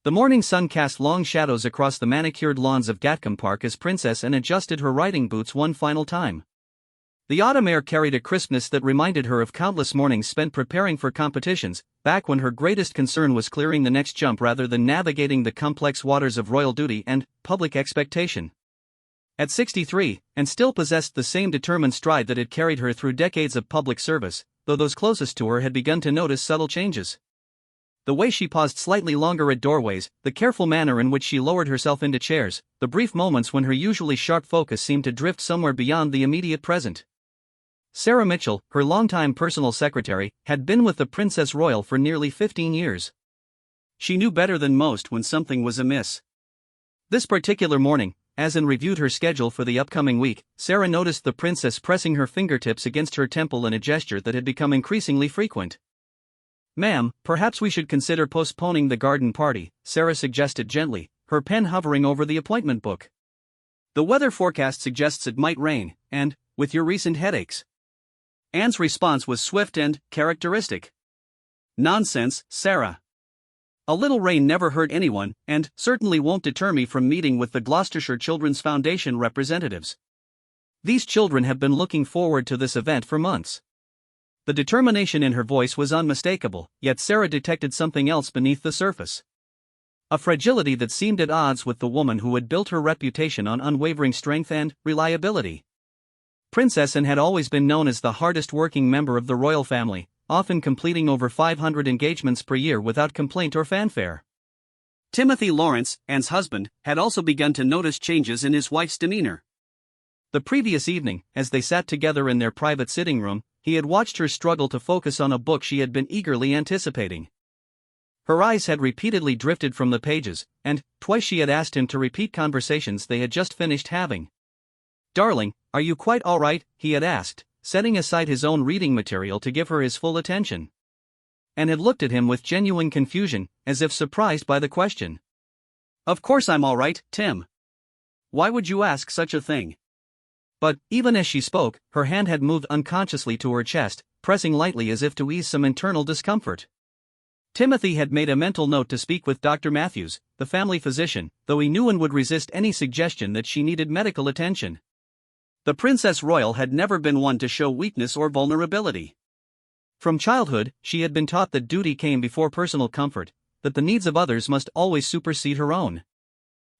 The morning sun cast long shadows across the manicured lawns of Gatcombe Park as Princess Anne adjusted her riding boots one final time. The autumn air carried a crispness that reminded her of countless mornings spent preparing for competitions, back when her greatest concern was clearing the next jump rather than navigating the complex waters of royal duty and public expectation. At 63, Anne still possessed the same determined stride that had carried her through decades of public service, though those closest to her had begun to notice subtle changes. The way she paused slightly longer at doorways, the careful manner in which she lowered herself into chairs, the brief moments when her usually sharp focus seemed to drift somewhere beyond the immediate present. Sarah Mitchell, her longtime personal secretary, had been with the Princess Royal for nearly 15 years. She knew better than most when something was amiss. This particular morning, as Anne reviewed her schedule for the upcoming week, Sarah noticed the princess pressing her fingertips against her temple in a gesture that had become increasingly frequent. "Ma'am, perhaps we should consider postponing the garden party," Sarah suggested gently, her pen hovering over the appointment book. "The weather forecast suggests it might rain, and, with your recent headaches." Anne's response was swift and characteristic. "Nonsense, Sarah. A little rain never hurt anyone, and certainly won't deter me from meeting with the Gloucestershire Children's Foundation representatives. These children have been looking forward to this event for months." The determination in her voice was unmistakable, yet Sarah detected something else beneath the surface. A fragility that seemed at odds with the woman who had built her reputation on unwavering strength and reliability. Princess Anne had always been known as the hardest-working member of the royal family, often completing over 500 engagements per year without complaint or fanfare. Timothy Lawrence, Anne's husband, had also begun to notice changes in his wife's demeanor. The previous evening, as they sat together in their private sitting room, he had watched her struggle to focus on a book she had been eagerly anticipating. Her eyes had repeatedly drifted from the pages, and twice she had asked him to repeat conversations they had just finished having. "Darling, are you quite all right?" he had asked, setting aside his own reading material to give her his full attention. Anne had looked at him with genuine confusion, as if surprised by the question. "Of course I'm all right, Tim. Why would you ask such a thing?" But, even as she spoke, her hand had moved unconsciously to her chest, pressing lightly as if to ease some internal discomfort. Timothy had made a mental note to speak with Dr. Matthews, the family physician, though he knew and would resist any suggestion that she needed medical attention. The Princess Royal had never been one to show weakness or vulnerability. From childhood, she had been taught that duty came before personal comfort, that the needs of others must always supersede her own.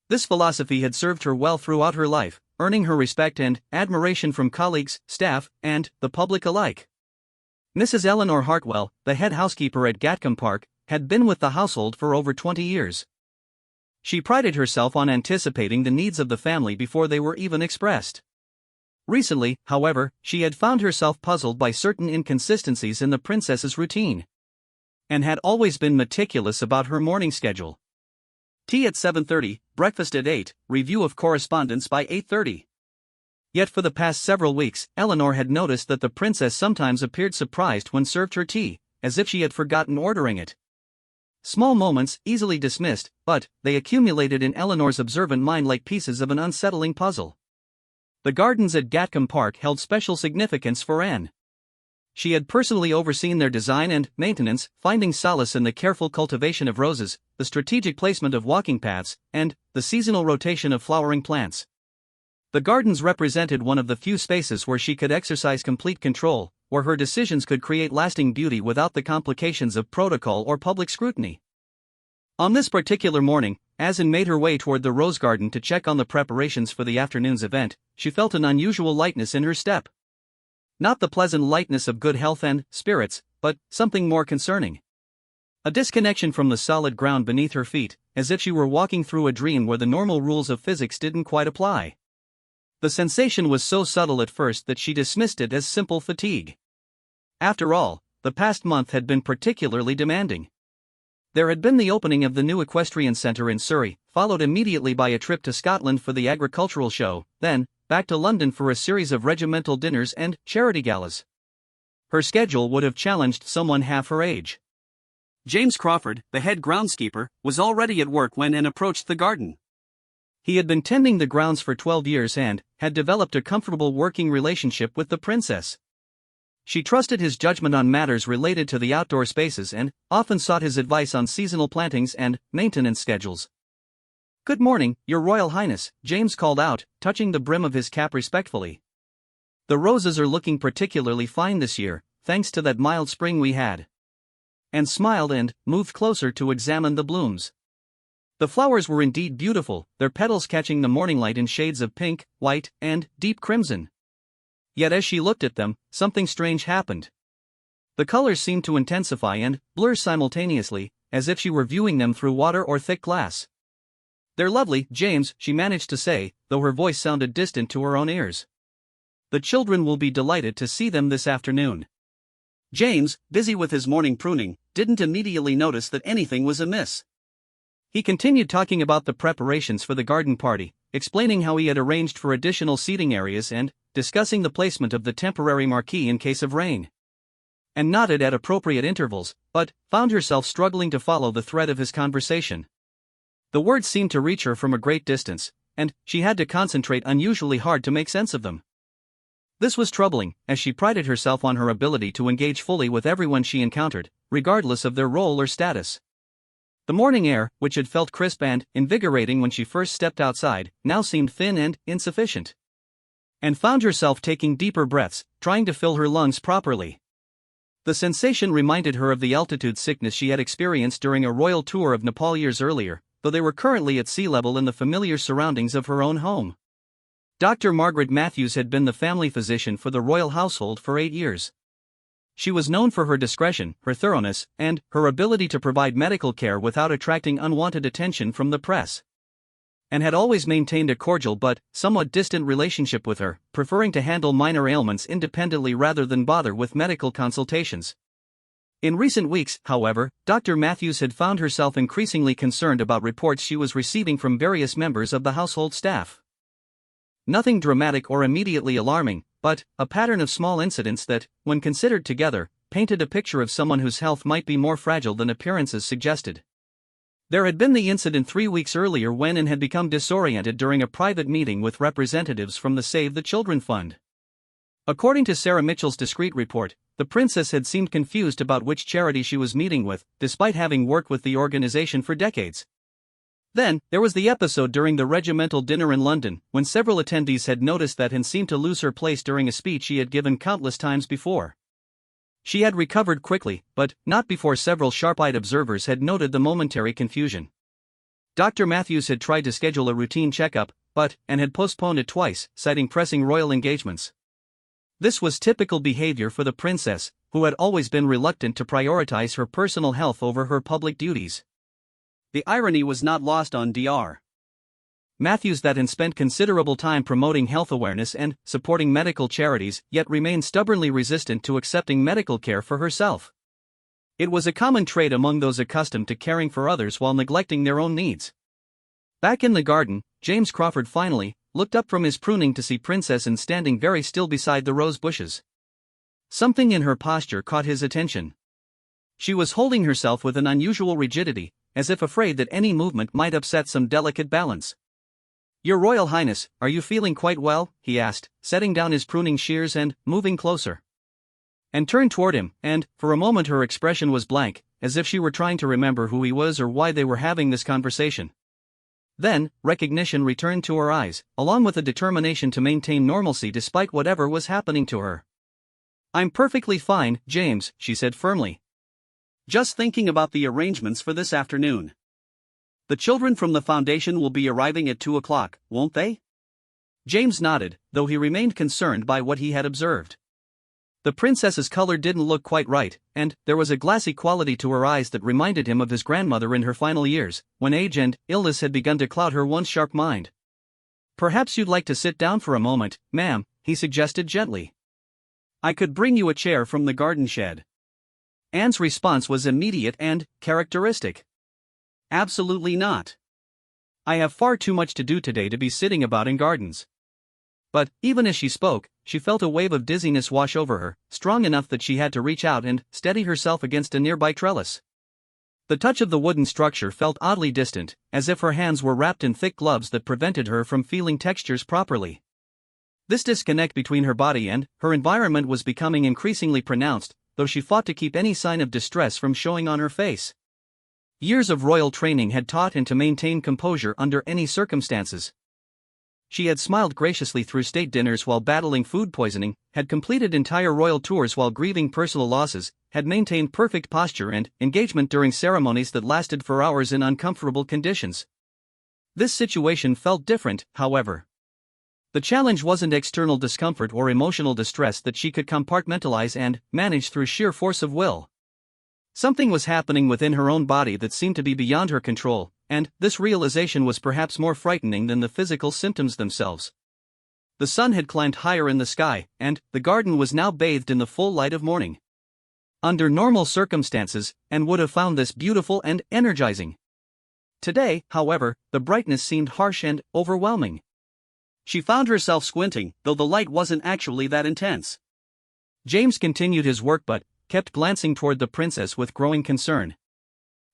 This philosophy had served her well throughout her life, earning her respect and admiration from colleagues, staff, and the public alike. Mrs. Eleanor Hartwell, the head housekeeper at Gatcombe Park, had been with the household for over 20 years. She prided herself on anticipating the needs of the family before they were even expressed. Recently, however, she had found herself puzzled by certain inconsistencies in the princess's routine. And had always been meticulous about her morning schedule. Tea at 7:30, breakfast at 8, review of correspondence by 8:30. Yet for the past several weeks, Eleanor had noticed that the princess sometimes appeared surprised when served her tea, as if she had forgotten ordering it. Small moments, easily dismissed, but they accumulated in Eleanor's observant mind like pieces of an unsettling puzzle. The gardens at Gatcombe Park held special significance for Anne. She had personally overseen their design and maintenance, finding solace in the careful cultivation of roses, the strategic placement of walking paths, and the seasonal rotation of flowering plants. The gardens represented one of the few spaces where she could exercise complete control, where her decisions could create lasting beauty without the complications of protocol or public scrutiny. On this particular morning, as Anne made her way toward the rose garden to check on the preparations for the afternoon's event, she felt an unusual lightness in her step. Not the pleasant lightness of good health and spirits, but something more concerning. A disconnection from the solid ground beneath her feet, as if she were walking through a dream where the normal rules of physics didn't quite apply. The sensation was so subtle at first that she dismissed it as simple fatigue. After all, the past month had been particularly demanding. There had been the opening of the new equestrian centre in Surrey, followed immediately by a trip to Scotland for the agricultural show, then back to London for a series of regimental dinners and charity galas. Her schedule would have challenged someone half her age. James Crawford, the head groundskeeper, was already at work when Anne approached the garden. He had been tending the grounds for 12 years and had developed a comfortable working relationship with the princess. She trusted his judgment on matters related to the outdoor spaces and often sought his advice on seasonal plantings and maintenance schedules. "Good morning, Your Royal Highness," James called out, touching the brim of his cap respectfully. "The roses are looking particularly fine this year, thanks to that mild spring we had." And smiled and moved closer to examine the blooms. The flowers were indeed beautiful, their petals catching the morning light in shades of pink, white, and deep crimson. Yet as she looked at them, something strange happened. The colors seemed to intensify and blur simultaneously, as if she were viewing them through water or thick glass. "They're lovely, James," she managed to say, though her voice sounded distant to her own ears. "The children will be delighted to see them this afternoon." James, busy with his morning pruning, didn't immediately notice that anything was amiss. He continued talking about the preparations for the garden party, explaining how he had arranged for additional seating areas and discussing the placement of the temporary marquee in case of rain. And nodded at appropriate intervals, but found herself struggling to follow the thread of his conversation. The words seemed to reach her from a great distance, and she had to concentrate unusually hard to make sense of them. This was troubling, as she prided herself on her ability to engage fully with everyone she encountered, regardless of their role or status. The morning air, which had felt crisp and invigorating when she first stepped outside, now seemed thin and insufficient. And found herself taking deeper breaths, trying to fill her lungs properly. The sensation reminded her of the altitude sickness she had experienced during a royal tour of Nepal years earlier, though they were currently at sea level in the familiar surroundings of her own home. Dr. Margaret Matthews had been the family physician for the royal household for 8 years. She was known for her discretion, her thoroughness, and her ability to provide medical care without attracting unwanted attention from the press. And had always maintained a cordial but somewhat distant relationship with her, preferring to handle minor ailments independently rather than bother with medical consultations. In recent weeks, however, Dr. Matthews had found herself increasingly concerned about reports she was receiving from various members of the household staff. Nothing dramatic or immediately alarming, but a pattern of small incidents that, when considered together, painted a picture of someone whose health might be more fragile than appearances suggested. There had been the incident 3 weeks earlier when Anne had become disoriented during a private meeting with representatives from the Save the Children Fund. According to Sarah Mitchell's discreet report, the princess had seemed confused about which charity she was meeting with, despite having worked with the organization for decades. Then, there was the episode during the regimental dinner in London, when several attendees had noticed that Anne seemed to lose her place during a speech she had given countless times before. She had recovered quickly, but not before several sharp-eyed observers had noted the momentary confusion. Dr. Matthews had tried to schedule a routine checkup, but Anne had postponed it twice, citing pressing royal engagements. This was typical behavior for the princess, who had always been reluctant to prioritize her personal health over her public duties. The irony was not lost on Dr. Matthews that Anne spent considerable time promoting health awareness and supporting medical charities, yet remained stubbornly resistant to accepting medical care for herself. It was a common trait among those accustomed to caring for others while neglecting their own needs. Back in the garden, James Crawford finally looked up from his pruning to see Princess Anne standing very still beside the rose bushes. Something in her posture caught his attention. She was holding herself with an unusual rigidity, as if afraid that any movement might upset some delicate balance. "Your Royal Highness, are you feeling quite well?" he asked, setting down his pruning shears and moving closer. And turned toward him, and, for a moment her expression was blank, as if she were trying to remember who he was or why they were having this conversation. Then, recognition returned to her eyes, along with a determination to maintain normalcy despite whatever was happening to her. "I'm perfectly fine, James," she said firmly. "Just thinking about the arrangements for this afternoon. The children from the foundation will be arriving at 2 o'clock, won't they?" James nodded, though he remained concerned by what he had observed. The princess's color didn't look quite right, and there was a glassy quality to her eyes that reminded him of his grandmother in her final years, when age and illness had begun to cloud her once sharp mind. "Perhaps you'd like to sit down for a moment, ma'am," he suggested gently. "I could bring you a chair from the garden shed." Anne's response was immediate and characteristic. "Absolutely not. I have far too much to do today to be sitting about in gardens." But, even as she spoke, she felt a wave of dizziness wash over her, strong enough that she had to reach out and steady herself against a nearby trellis. The touch of the wooden structure felt oddly distant, as if her hands were wrapped in thick gloves that prevented her from feeling textures properly. This disconnect between her body and her environment was becoming increasingly pronounced, though she fought to keep any sign of distress from showing on her face. Years of royal training had taught her to maintain composure under any circumstances. She had smiled graciously through state dinners while battling food poisoning, had completed entire royal tours while grieving personal losses, had maintained perfect posture and engagement during ceremonies that lasted for hours in uncomfortable conditions. This situation felt different, however. The challenge wasn't external discomfort or emotional distress that she could compartmentalize and manage through sheer force of will. Something was happening within her own body that seemed to be beyond her control, and this realization was perhaps more frightening than the physical symptoms themselves. The sun had climbed higher in the sky, and the garden was now bathed in the full light of morning. Under normal circumstances, Anne would have found this beautiful and energizing. Today, however, the brightness seemed harsh and overwhelming. She found herself squinting, though the light wasn't actually that intense. James continued his work but kept glancing toward the princess with growing concern.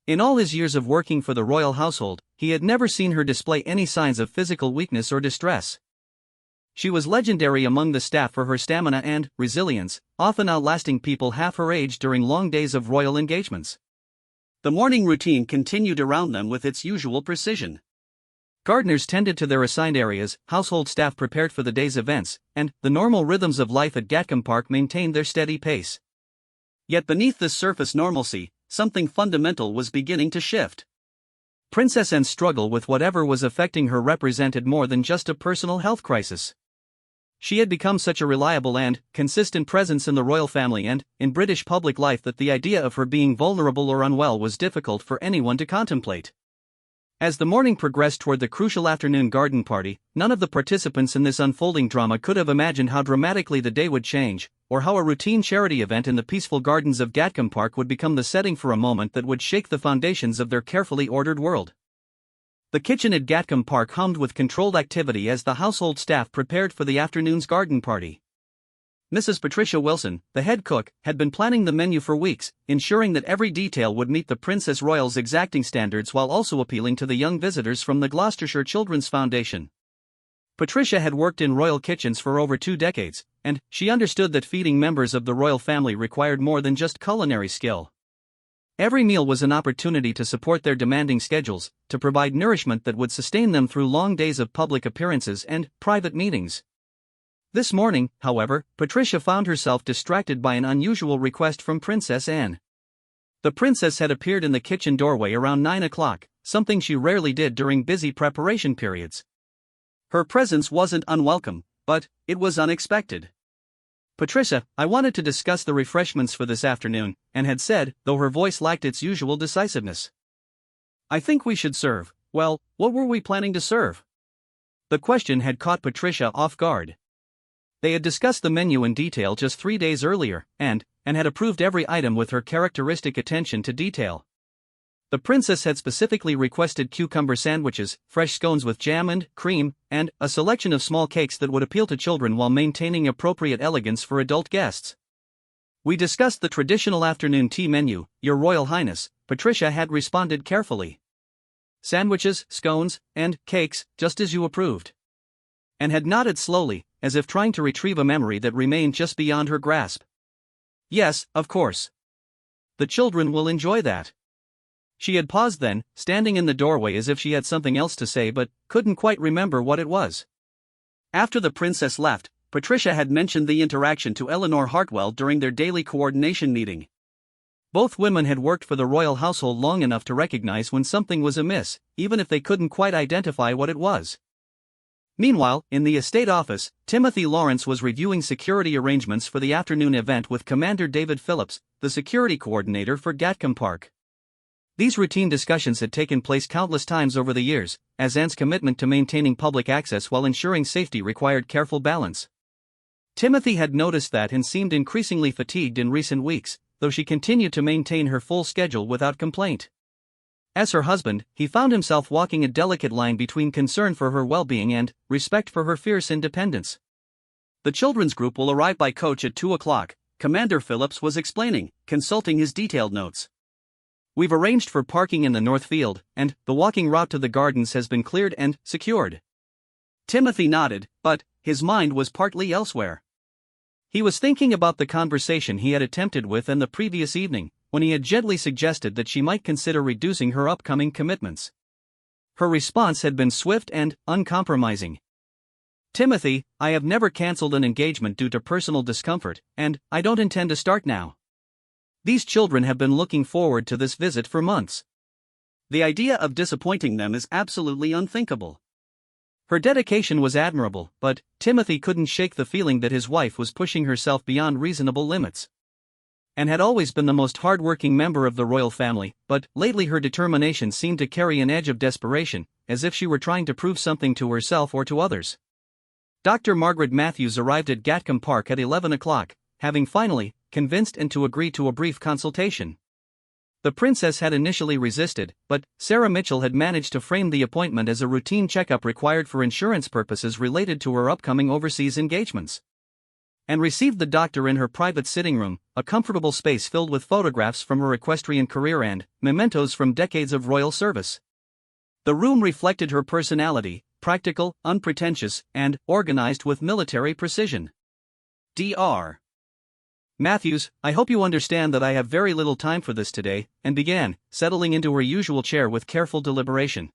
In all his years of working for the royal household, he had never seen her display any signs of physical weakness or distress. She was legendary among the staff for her stamina and resilience, often outlasting people half her age during long days of royal engagements. The morning routine continued around them with its usual precision. Gardeners tended to their assigned areas, household staff prepared for the day's events, and the normal rhythms of life at Gatcombe Park maintained their steady pace. Yet beneath this surface normalcy, something fundamental was beginning to shift. Princess Anne's struggle with whatever was affecting her represented more than just a personal health crisis. She had become such a reliable and consistent presence in the royal family and in British public life that the idea of her being vulnerable or unwell was difficult for anyone to contemplate. As the morning progressed toward the crucial afternoon garden party, none of the participants in this unfolding drama could have imagined how dramatically the day would change, or how a routine charity event in the peaceful gardens of Gatcombe Park would become the setting for a moment that would shake the foundations of their carefully ordered world. The kitchen at Gatcombe Park hummed with controlled activity as the household staff prepared for the afternoon's garden party. Mrs. Patricia Wilson, the head cook, had been planning the menu for weeks, ensuring that every detail would meet the Princess Royal's exacting standards while also appealing to the young visitors from the Gloucestershire Children's Foundation. Patricia had worked in royal kitchens for over 2 decades, and she understood that feeding members of the royal family required more than just culinary skill. Every meal was an opportunity to support their demanding schedules, to provide nourishment that would sustain them through long days of public appearances and private meetings. This morning, however, Patricia found herself distracted by an unusual request from Princess Anne. The princess had appeared in the kitchen doorway around 9 o'clock, something she rarely did during busy preparation periods. Her presence wasn't unwelcome, but it was unexpected. "Patricia, I wanted to discuss the refreshments for this afternoon," Anne had said, though her voice lacked its usual decisiveness. "I think we should serve. Well, what were we planning to serve?" The question had caught Patricia off guard. They had discussed the menu in detail just 3 days earlier, and had approved every item with her characteristic attention to detail. The princess had specifically requested cucumber sandwiches, fresh scones with jam and cream, and a selection of small cakes that would appeal to children while maintaining appropriate elegance for adult guests. "We discussed the traditional afternoon tea menu, Your Royal Highness," Patricia had responded carefully. "Sandwiches, scones, and cakes, just as you approved." And had nodded slowly, as if trying to retrieve a memory that remained just beyond her grasp. "Yes, of course. The children will enjoy that." She had paused then, standing in the doorway as if she had something else to say but couldn't quite remember what it was. After the princess left, Patricia had mentioned the interaction to Eleanor Hartwell during their daily coordination meeting. Both women had worked for the royal household long enough to recognize when something was amiss, even if they couldn't quite identify what it was. Meanwhile, in the estate office, Timothy Lawrence was reviewing security arrangements for the afternoon event with Commander David Phillips, the security coordinator for Gatcombe Park. These routine discussions had taken place countless times over the years, as Anne's commitment to maintaining public access while ensuring safety required careful balance. Timothy had noticed that and seemed increasingly fatigued in recent weeks, though she continued to maintain her full schedule without complaint. As her husband, he found himself walking a delicate line between concern for her well-being and respect for her fierce independence. "The children's group will arrive by coach at 2 o'clock, Commander Phillips was explaining, consulting his detailed notes. "We've arranged for parking in the north field, and the walking route to the gardens has been cleared and secured." Timothy nodded, but his mind was partly elsewhere. He was thinking about the conversation he had attempted with Anne the previous evening, when he had gently suggested that she might consider reducing her upcoming commitments. Her response had been swift and uncompromising. "Timothy, I have never cancelled an engagement due to personal discomfort, and I don't intend to start now. These children have been looking forward to this visit for months. The idea of disappointing them is absolutely unthinkable." Her dedication was admirable, but Timothy couldn't shake the feeling that his wife was pushing herself beyond reasonable limits. Anne had always been the most hard-working member of the royal family, but lately her determination seemed to carry an edge of desperation, as if she were trying to prove something to herself or to others. Dr. Margaret Matthews arrived at Gatcombe Park at 11 o'clock, having finally convinced Anne to agree to a brief consultation. The princess had initially resisted, but Sarah Mitchell had managed to frame the appointment as a routine checkup required for insurance purposes related to her upcoming overseas engagements. And received the doctor in her private sitting room, a comfortable space filled with photographs from her equestrian career and mementos from decades of royal service. The room reflected her personality, practical, unpretentious, and organized with military precision. Dr. Matthews, I hope you understand that I have very little time for this today, and began, settling into her usual chair with careful deliberation.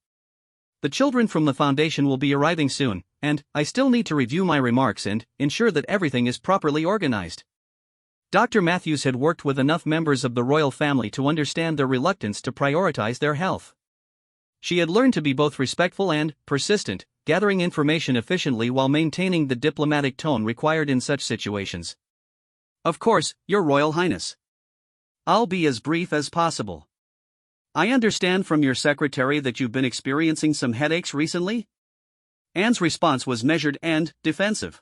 The children from the foundation will be arriving soon, and I still need to review my remarks and ensure that everything is properly organized. Dr. Matthews had worked with enough members of the royal family to understand their reluctance to prioritize their health. She had learned to be both respectful and persistent, gathering information efficiently while maintaining the diplomatic tone required in such situations. "Of course, Your Royal Highness. I'll be as brief as possible. I understand from your secretary that you've been experiencing some headaches recently?" Anne's response was measured and defensive.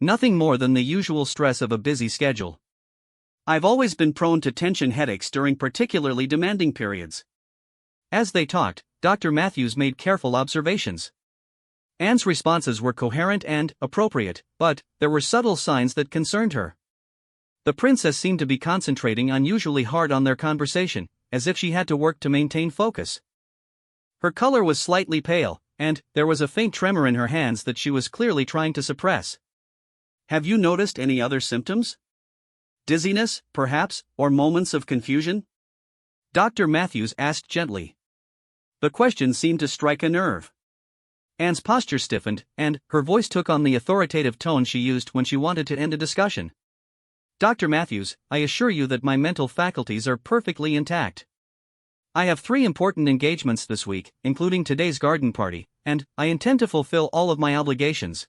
"Nothing more than the usual stress of a busy schedule. I've always been prone to tension headaches during particularly demanding periods." As they talked, Dr. Matthews made careful observations. Anne's responses were coherent and appropriate, but there were subtle signs that concerned her. The princess seemed to be concentrating unusually hard on their conversation, as if she had to work to maintain focus. Her color was slightly pale, and there was a faint tremor in her hands that she was clearly trying to suppress. "Have you noticed any other symptoms? Dizziness, perhaps, or moments of confusion?" Dr. Matthews asked gently. The question seemed to strike a nerve. Anne's posture stiffened, and her voice took on the authoritative tone she used when she wanted to end a discussion. "Dr. Matthews, I assure you that my mental faculties are perfectly intact. I have 3 important engagements this week, including today's garden party, and I intend to fulfill all of my obligations."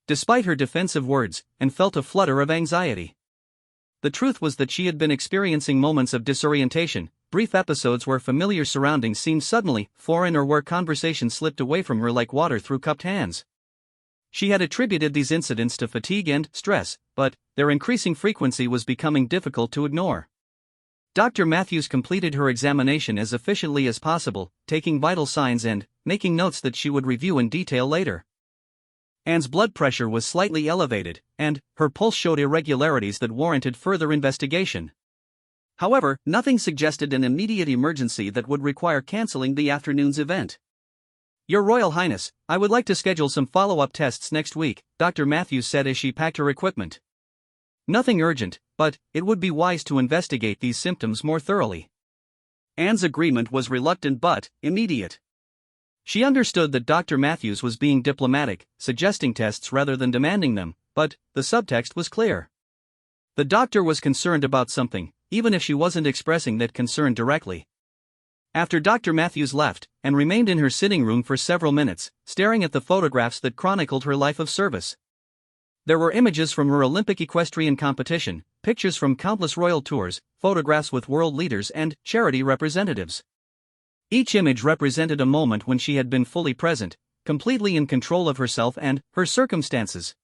Despite her defensive words, Anne felt a flutter of anxiety. The truth was that she had been experiencing moments of disorientation, brief episodes where familiar surroundings seemed suddenly foreign or where conversation slipped away from her like water through cupped hands. She had attributed these incidents to fatigue and stress, but their increasing frequency was becoming difficult to ignore. Dr. Matthews completed her examination as efficiently as possible, taking vital signs and making notes that she would review in detail later. Anne's blood pressure was slightly elevated, and her pulse showed irregularities that warranted further investigation. However, nothing suggested an immediate emergency that would require canceling the afternoon's event. "Your Royal Highness, I would like to schedule some follow-up tests next week," Dr. Matthews said as she packed her equipment. "Nothing urgent, but it would be wise to investigate these symptoms more thoroughly." Anne's agreement was reluctant but immediate. She understood that Dr. Matthews was being diplomatic, suggesting tests rather than demanding them, but the subtext was clear. The doctor was concerned about something, even if she wasn't expressing that concern directly. After Dr. Matthews left, Anne remained in her sitting room for several minutes, staring at the photographs that chronicled her life of service. There were images from her Olympic equestrian competition, pictures from countless royal tours, photographs with world leaders and charity representatives. Each image represented a moment when she had been fully present, completely in control of herself and her circumstances.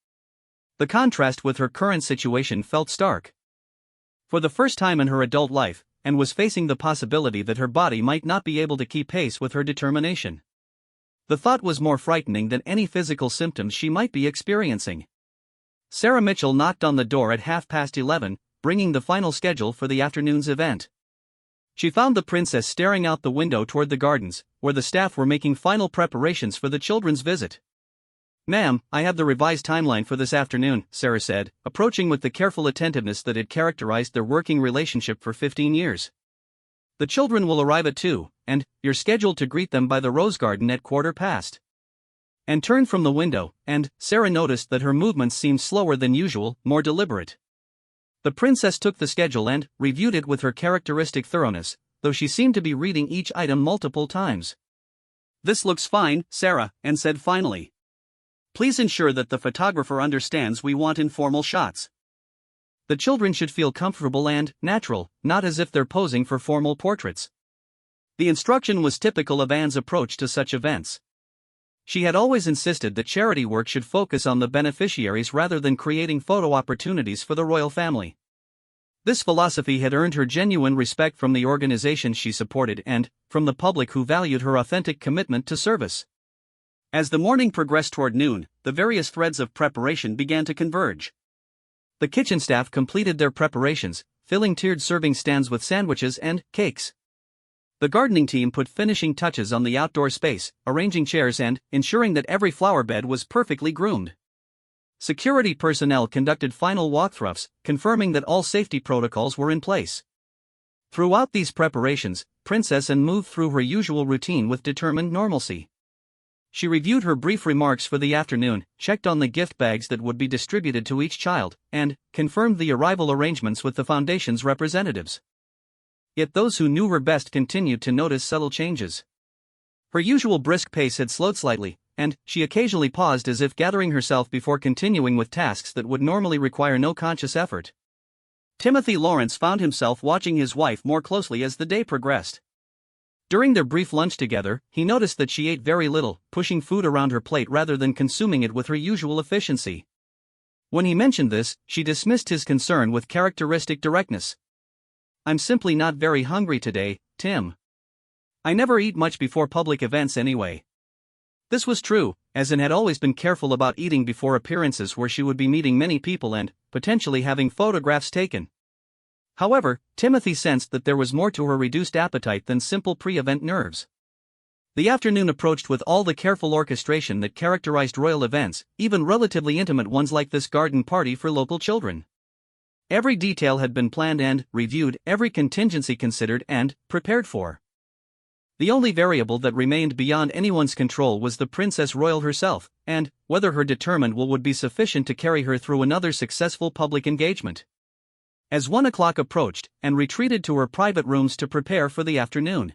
The contrast with her current situation felt stark. For the first time in her adult life, Anne was facing the possibility that her body might not be able to keep pace with her determination. The thought was more frightening than any physical symptoms she might be experiencing. Sarah Mitchell knocked on the door at 11:30, bringing the final schedule for the afternoon's event. She found the princess staring out the window toward the gardens, where the staff were making final preparations for the children's visit. Ma'am, I have the revised timeline for this afternoon, Sarah said, approaching with the careful attentiveness that had characterized their working relationship for 15 years. The children will arrive at 2, and you're scheduled to greet them by the rose garden at 1:15. And turned from the window, and Sarah noticed that her movements seemed slower than usual, more deliberate. The princess took the schedule and reviewed it with her characteristic thoroughness, though she seemed to be reading each item multiple times. "This looks fine, Sarah," and said finally. "Please ensure that the photographer understands we want informal shots. The children should feel comfortable and natural, not as if they're posing for formal portraits." The instruction was typical of Anne's approach to such events. She had always insisted that charity work should focus on the beneficiaries rather than creating photo opportunities for the royal family. This philosophy had earned her genuine respect from the organizations she supported and from the public who valued her authentic commitment to service. As the morning progressed toward noon, the various threads of preparation began to converge. The kitchen staff completed their preparations, filling tiered serving stands with sandwiches and cakes. The gardening team put finishing touches on the outdoor space, arranging chairs and ensuring that every flower bed was perfectly groomed. Security personnel conducted final walkthroughs, confirming that all safety protocols were in place. Throughout these preparations, Princess Anne moved through her usual routine with determined normalcy. She reviewed her brief remarks for the afternoon, checked on the gift bags that would be distributed to each child, and confirmed the arrival arrangements with the foundation's representatives. Yet those who knew her best continued to notice subtle changes. Her usual brisk pace had slowed slightly, and she occasionally paused as if gathering herself before continuing with tasks that would normally require no conscious effort. Timothy Lawrence found himself watching his wife more closely as the day progressed. During their brief lunch together, he noticed that she ate very little, pushing food around her plate rather than consuming it with her usual efficiency. When he mentioned this, she dismissed his concern with characteristic directness. "I'm simply not very hungry today, Tim. I never eat much before public events anyway." This was true, as Anne had always been careful about eating before appearances where she would be meeting many people and potentially having photographs taken. However, Timothy sensed that there was more to her reduced appetite than simple pre-event nerves. The afternoon approached with all the careful orchestration that characterized royal events, even relatively intimate ones like this garden party for local children. Every detail had been planned and reviewed, every contingency considered and prepared for. The only variable that remained beyond anyone's control was the Princess Royal herself, and whether her determined will would be sufficient to carry her through another successful public engagement. As 1 o'clock approached, Anne retreated to her private rooms to prepare for the afternoon.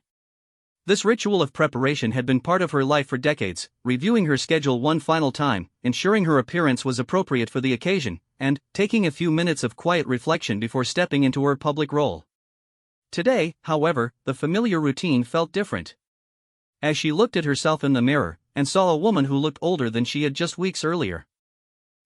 This ritual of preparation had been part of her life for decades, reviewing her schedule one final time, ensuring her appearance was appropriate for the occasion, and taking a few minutes of quiet reflection before stepping into her public role. Today, however, the familiar routine felt different. As she looked at herself in the mirror, and saw a woman who looked older than she had just weeks earlier.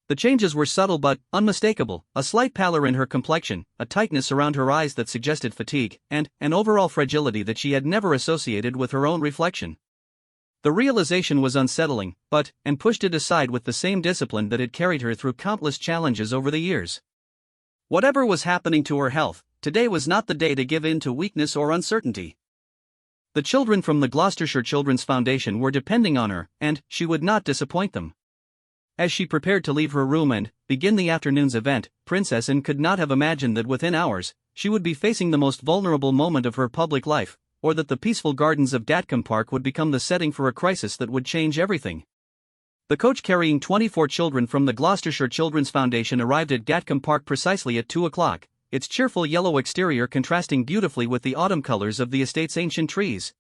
The changes were subtle but unmistakable, a slight pallor in her complexion, a tightness around her eyes that suggested fatigue, and an overall fragility that she had never associated with her own reflection. The realization was unsettling, but Anne pushed it aside with the same discipline that had carried her through countless challenges over the years. Whatever was happening to her health, today was not the day to give in to weakness or uncertainty. The children from the Gloucestershire Children's Foundation were depending on her, and she would not disappoint them. As she prepared to leave her room and begin the afternoon's event, Princess Anne could not have imagined that within hours, she would be facing the most vulnerable moment of her public life, or that the peaceful gardens of Gatcombe Park would become the setting for a crisis that would change everything. The coach carrying 24 children from the Gloucestershire Children's Foundation arrived at Gatcombe Park precisely at 2 o'clock, its cheerful yellow exterior contrasting beautifully with the autumn colors of the estate's ancient trees.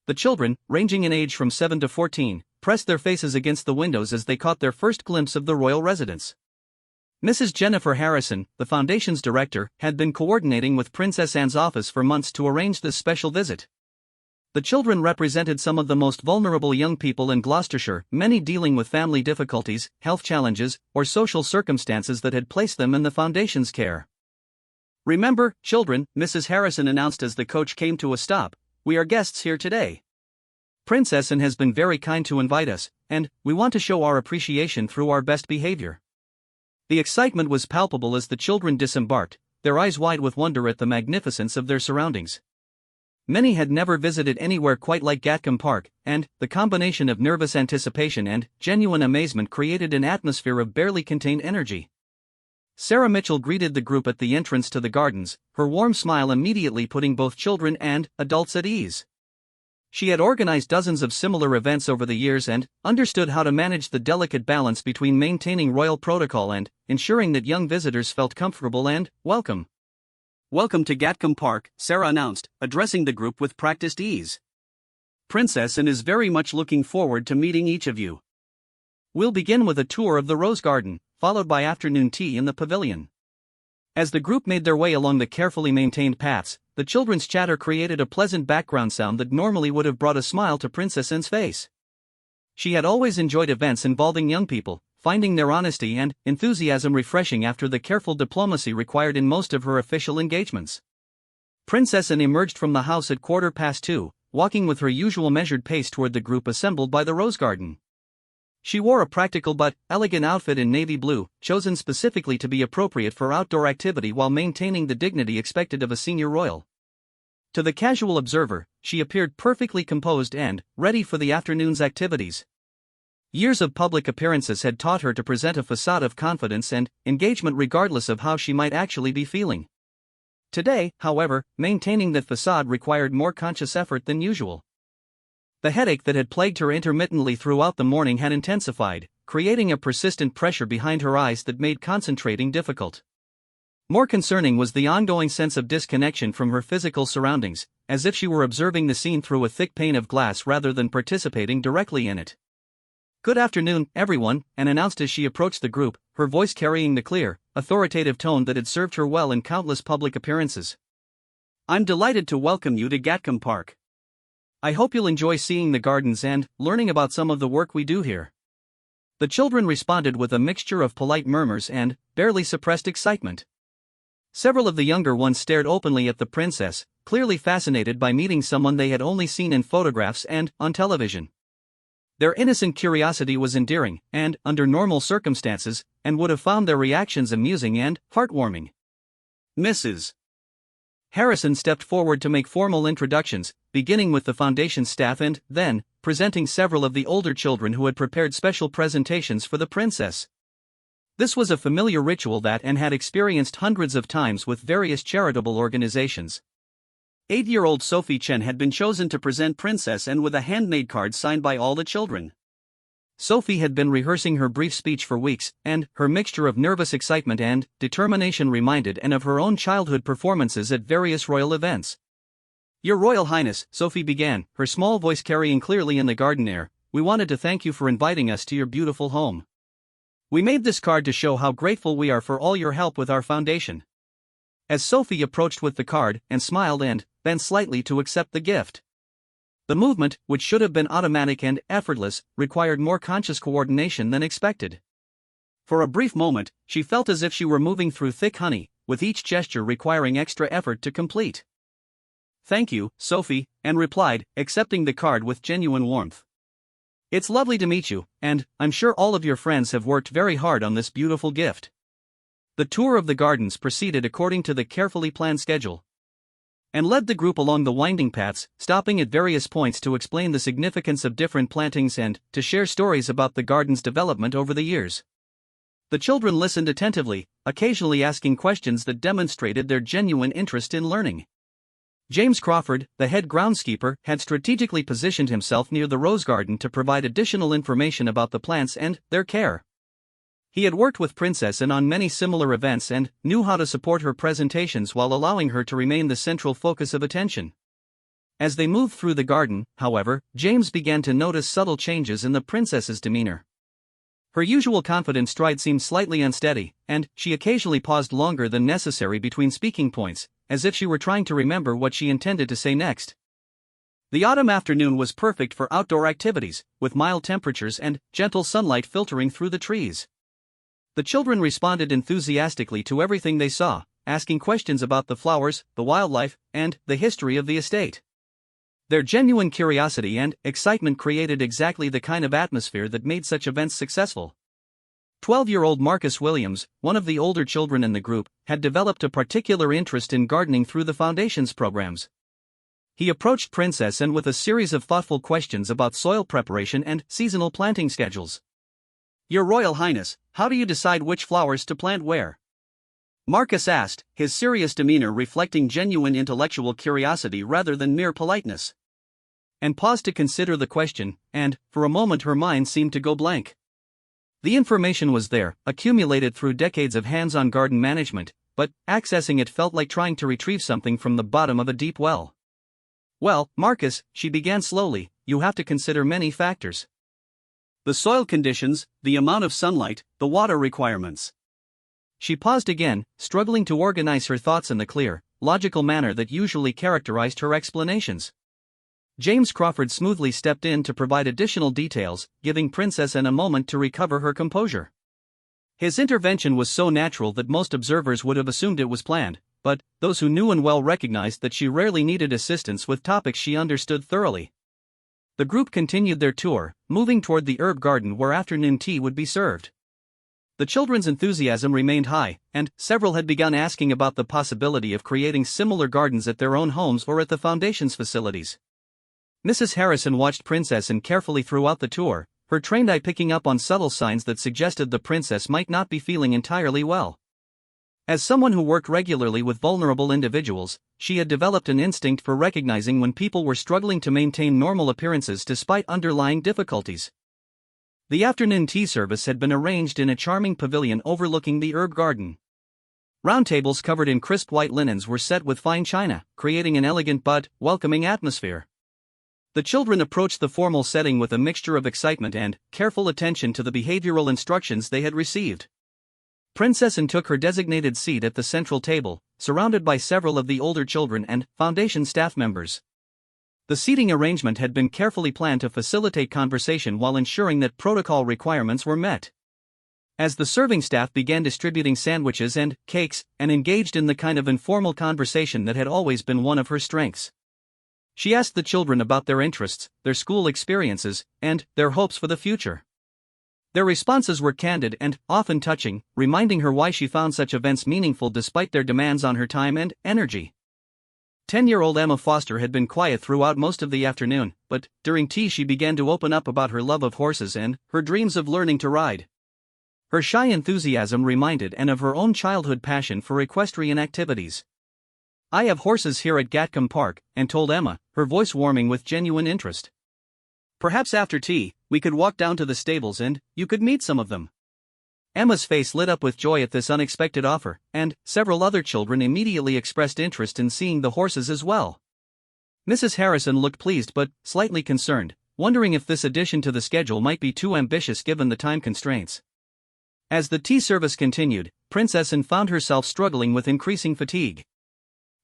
The children, ranging in age from 7 to 14, pressed their faces against the windows as they caught their first glimpse of the royal residence. Mrs. Jennifer Harrison, the foundation's director, had been coordinating with Princess Anne's office for months to arrange this special visit. The children represented some of the most vulnerable young people in Gloucestershire, many dealing with family difficulties, health challenges, or social circumstances that had placed them in the foundation's care. "Remember, children," Mrs. Harrison announced as the coach came to a stop, "we are guests here today. Princess Anne has been very kind to invite us, and we want to show our appreciation through our best behavior." The excitement was palpable as the children disembarked, their eyes wide with wonder at the magnificence of their surroundings. many had never visited anywhere quite like Gatcombe Park, and the combination of nervous anticipation and genuine amazement created an atmosphere of barely contained energy. Sarah Mitchell greeted the group at the entrance to the gardens, her warm smile immediately putting both children and adults at ease. She had organized dozens of similar events over the years and understood how to manage the delicate balance between maintaining royal protocol and ensuring that young visitors felt comfortable and welcome. "Welcome to Gatcombe Park," Sarah announced, addressing the group with practiced ease. "Princess Anne is very much looking forward to meeting each of you. We'll begin with a tour of the Rose Garden, followed by afternoon tea in the pavilion." As the group made their way along the carefully maintained paths, the children's chatter created a pleasant background sound that normally would have brought a smile to Princess Anne's face. She had always enjoyed events involving young people, finding their honesty and enthusiasm refreshing after the careful diplomacy required in most of her official engagements. Princess Anne emerged from the house at 2:15, walking with her usual measured pace toward the group assembled by the Rose Garden. She wore a practical but elegant outfit in navy blue, chosen specifically to be appropriate for outdoor activity while maintaining the dignity expected of a senior royal. To the casual observer, she appeared perfectly composed and ready for the afternoon's activities. Years of public appearances had taught her to present a facade of confidence and engagement regardless of how she might actually be feeling. Today, however, maintaining that facade required more conscious effort than usual. The headache that had plagued her intermittently throughout the morning had intensified, creating a persistent pressure behind her eyes that made concentrating difficult. More concerning was the ongoing sense of disconnection from her physical surroundings, as if she were observing the scene through a thick pane of glass rather than participating directly in it. "Good afternoon, everyone," Anne announced as she approached the group, her voice carrying the clear, authoritative tone that had served her well in countless public appearances. "I'm delighted to welcome you to Gatcombe Park. I hope you'll enjoy seeing the gardens and learning about some of the work we do here." The children responded with a mixture of polite murmurs and barely suppressed excitement. Several of the younger ones stared openly at the princess, clearly fascinated by meeting someone they had only seen in photographs and on television. Their innocent curiosity was endearing, and, under normal circumstances, Anne would have found their reactions amusing and heartwarming. Mrs. Harrison stepped forward to make formal introductions, beginning with the foundation staff and, then, presenting several of the older children who had prepared special presentations for the princess. This was a familiar ritual that Anne had experienced hundreds of times with various charitable organizations. 8-year-old Sophie Chen had been chosen to present Princess Anne with a handmade card signed by all the children. Sophie had been rehearsing her brief speech for weeks, and her mixture of nervous excitement and determination reminded Anne of her own childhood performances at various royal events. "Your Royal Highness," Sophie began, her small voice carrying clearly in the garden air, "we wanted to thank you for inviting us to your beautiful home. We made this card to show how grateful we are for all your help with our foundation." As Sophie approached with the card, Anne smiled and bent slightly to accept the gift. The movement, which should have been automatic and effortless, required more conscious coordination than expected. For a brief moment, she felt as if she were moving through thick honey, with each gesture requiring extra effort to complete. "Thank you, Sophie," Anne replied, accepting the card with genuine warmth. "It's lovely to meet you, and I'm sure all of your friends have worked very hard on this beautiful gift." The tour of the gardens proceeded according to the carefully planned schedule. Anne led the group along the winding paths, stopping at various points to explain the significance of different plantings and to share stories about the garden's development over the years. The children listened attentively, occasionally asking questions that demonstrated their genuine interest in learning. James Crawford, the head groundskeeper, had strategically positioned himself near the rose garden to provide additional information about the plants and their care. He had worked with Princess Anne on many similar events and knew how to support her presentations while allowing her to remain the central focus of attention. As they moved through the garden, however, James began to notice subtle changes in the princess's demeanor. Her usual confident stride seemed slightly unsteady, and she occasionally paused longer than necessary between speaking points, as if she were trying to remember what she intended to say next. The autumn afternoon was perfect for outdoor activities, with mild temperatures and gentle sunlight filtering through the trees. The children responded enthusiastically to everything they saw, asking questions about the flowers, the wildlife, and the history of the estate. Their genuine curiosity and excitement created exactly the kind of atmosphere that made such events successful. 12-year-old Marcus Williams, one of the older children in the group, had developed a particular interest in gardening through the Foundation's programs. He approached Princess and with a series of thoughtful questions about soil preparation and seasonal planting schedules. "Your Royal Highness, how do you decide which flowers to plant where?" Marcus asked, his serious demeanor reflecting genuine intellectual curiosity rather than mere politeness. Anne paused to consider the question, and, for a moment her mind seemed to go blank. The information was there, accumulated through decades of hands-on garden management, but accessing it felt like trying to retrieve something from the bottom of a deep well. "Well, Marcus," she began slowly, "you have to consider many factors. The soil conditions, the amount of sunlight, the water requirements." She paused again, struggling to organize her thoughts in the clear, logical manner that usually characterized her explanations. James Crawford smoothly stepped in to provide additional details, giving Princess Anne a moment to recover her composure. His intervention was so natural that most observers would have assumed it was planned, but those who knew and well recognized that she rarely needed assistance with topics she understood thoroughly. The group continued their tour, moving toward the herb garden where afternoon tea would be served. The children's enthusiasm remained high, and several had begun asking about the possibility of creating similar gardens at their own homes or at the Foundation's facilities. Mrs. Harrison watched Princess Anne carefully throughout the tour, her trained eye picking up on subtle signs that suggested the princess might not be feeling entirely well. As someone who worked regularly with vulnerable individuals, she had developed an instinct for recognizing when people were struggling to maintain normal appearances despite underlying difficulties. The afternoon tea service had been arranged in a charming pavilion overlooking the herb garden. Round tables covered in crisp white linens were set with fine china, creating an elegant but welcoming atmosphere. The children approached the formal setting with a mixture of excitement and careful attention to the behavioral instructions they had received. Princess Anne took her designated seat at the central table, surrounded by several of the older children and Foundation staff members. The seating arrangement had been carefully planned to facilitate conversation while ensuring that protocol requirements were met. As the serving staff began distributing sandwiches and cakes, Anne engaged in the kind of informal conversation that had always been one of her strengths. She asked the children about their interests, their school experiences, and their hopes for the future. Their responses were candid and often touching, reminding her why she found such events meaningful despite their demands on her time and energy. 10-year-old Emma Foster had been quiet throughout most of the afternoon, but during tea she began to open up about her love of horses and her dreams of learning to ride. Her shy enthusiasm reminded Anne of her own childhood passion for equestrian activities. "I have horses here at Gatcombe Park," Anne told Emma, her voice warming with genuine interest. "Perhaps after tea, we could walk down to the stables and you could meet some of them." Emma's face lit up with joy at this unexpected offer, and several other children immediately expressed interest in seeing the horses as well. Mrs. Harrison looked pleased but slightly concerned, wondering if this addition to the schedule might be too ambitious given the time constraints. As the tea service continued, Princess Anne found herself struggling with increasing fatigue.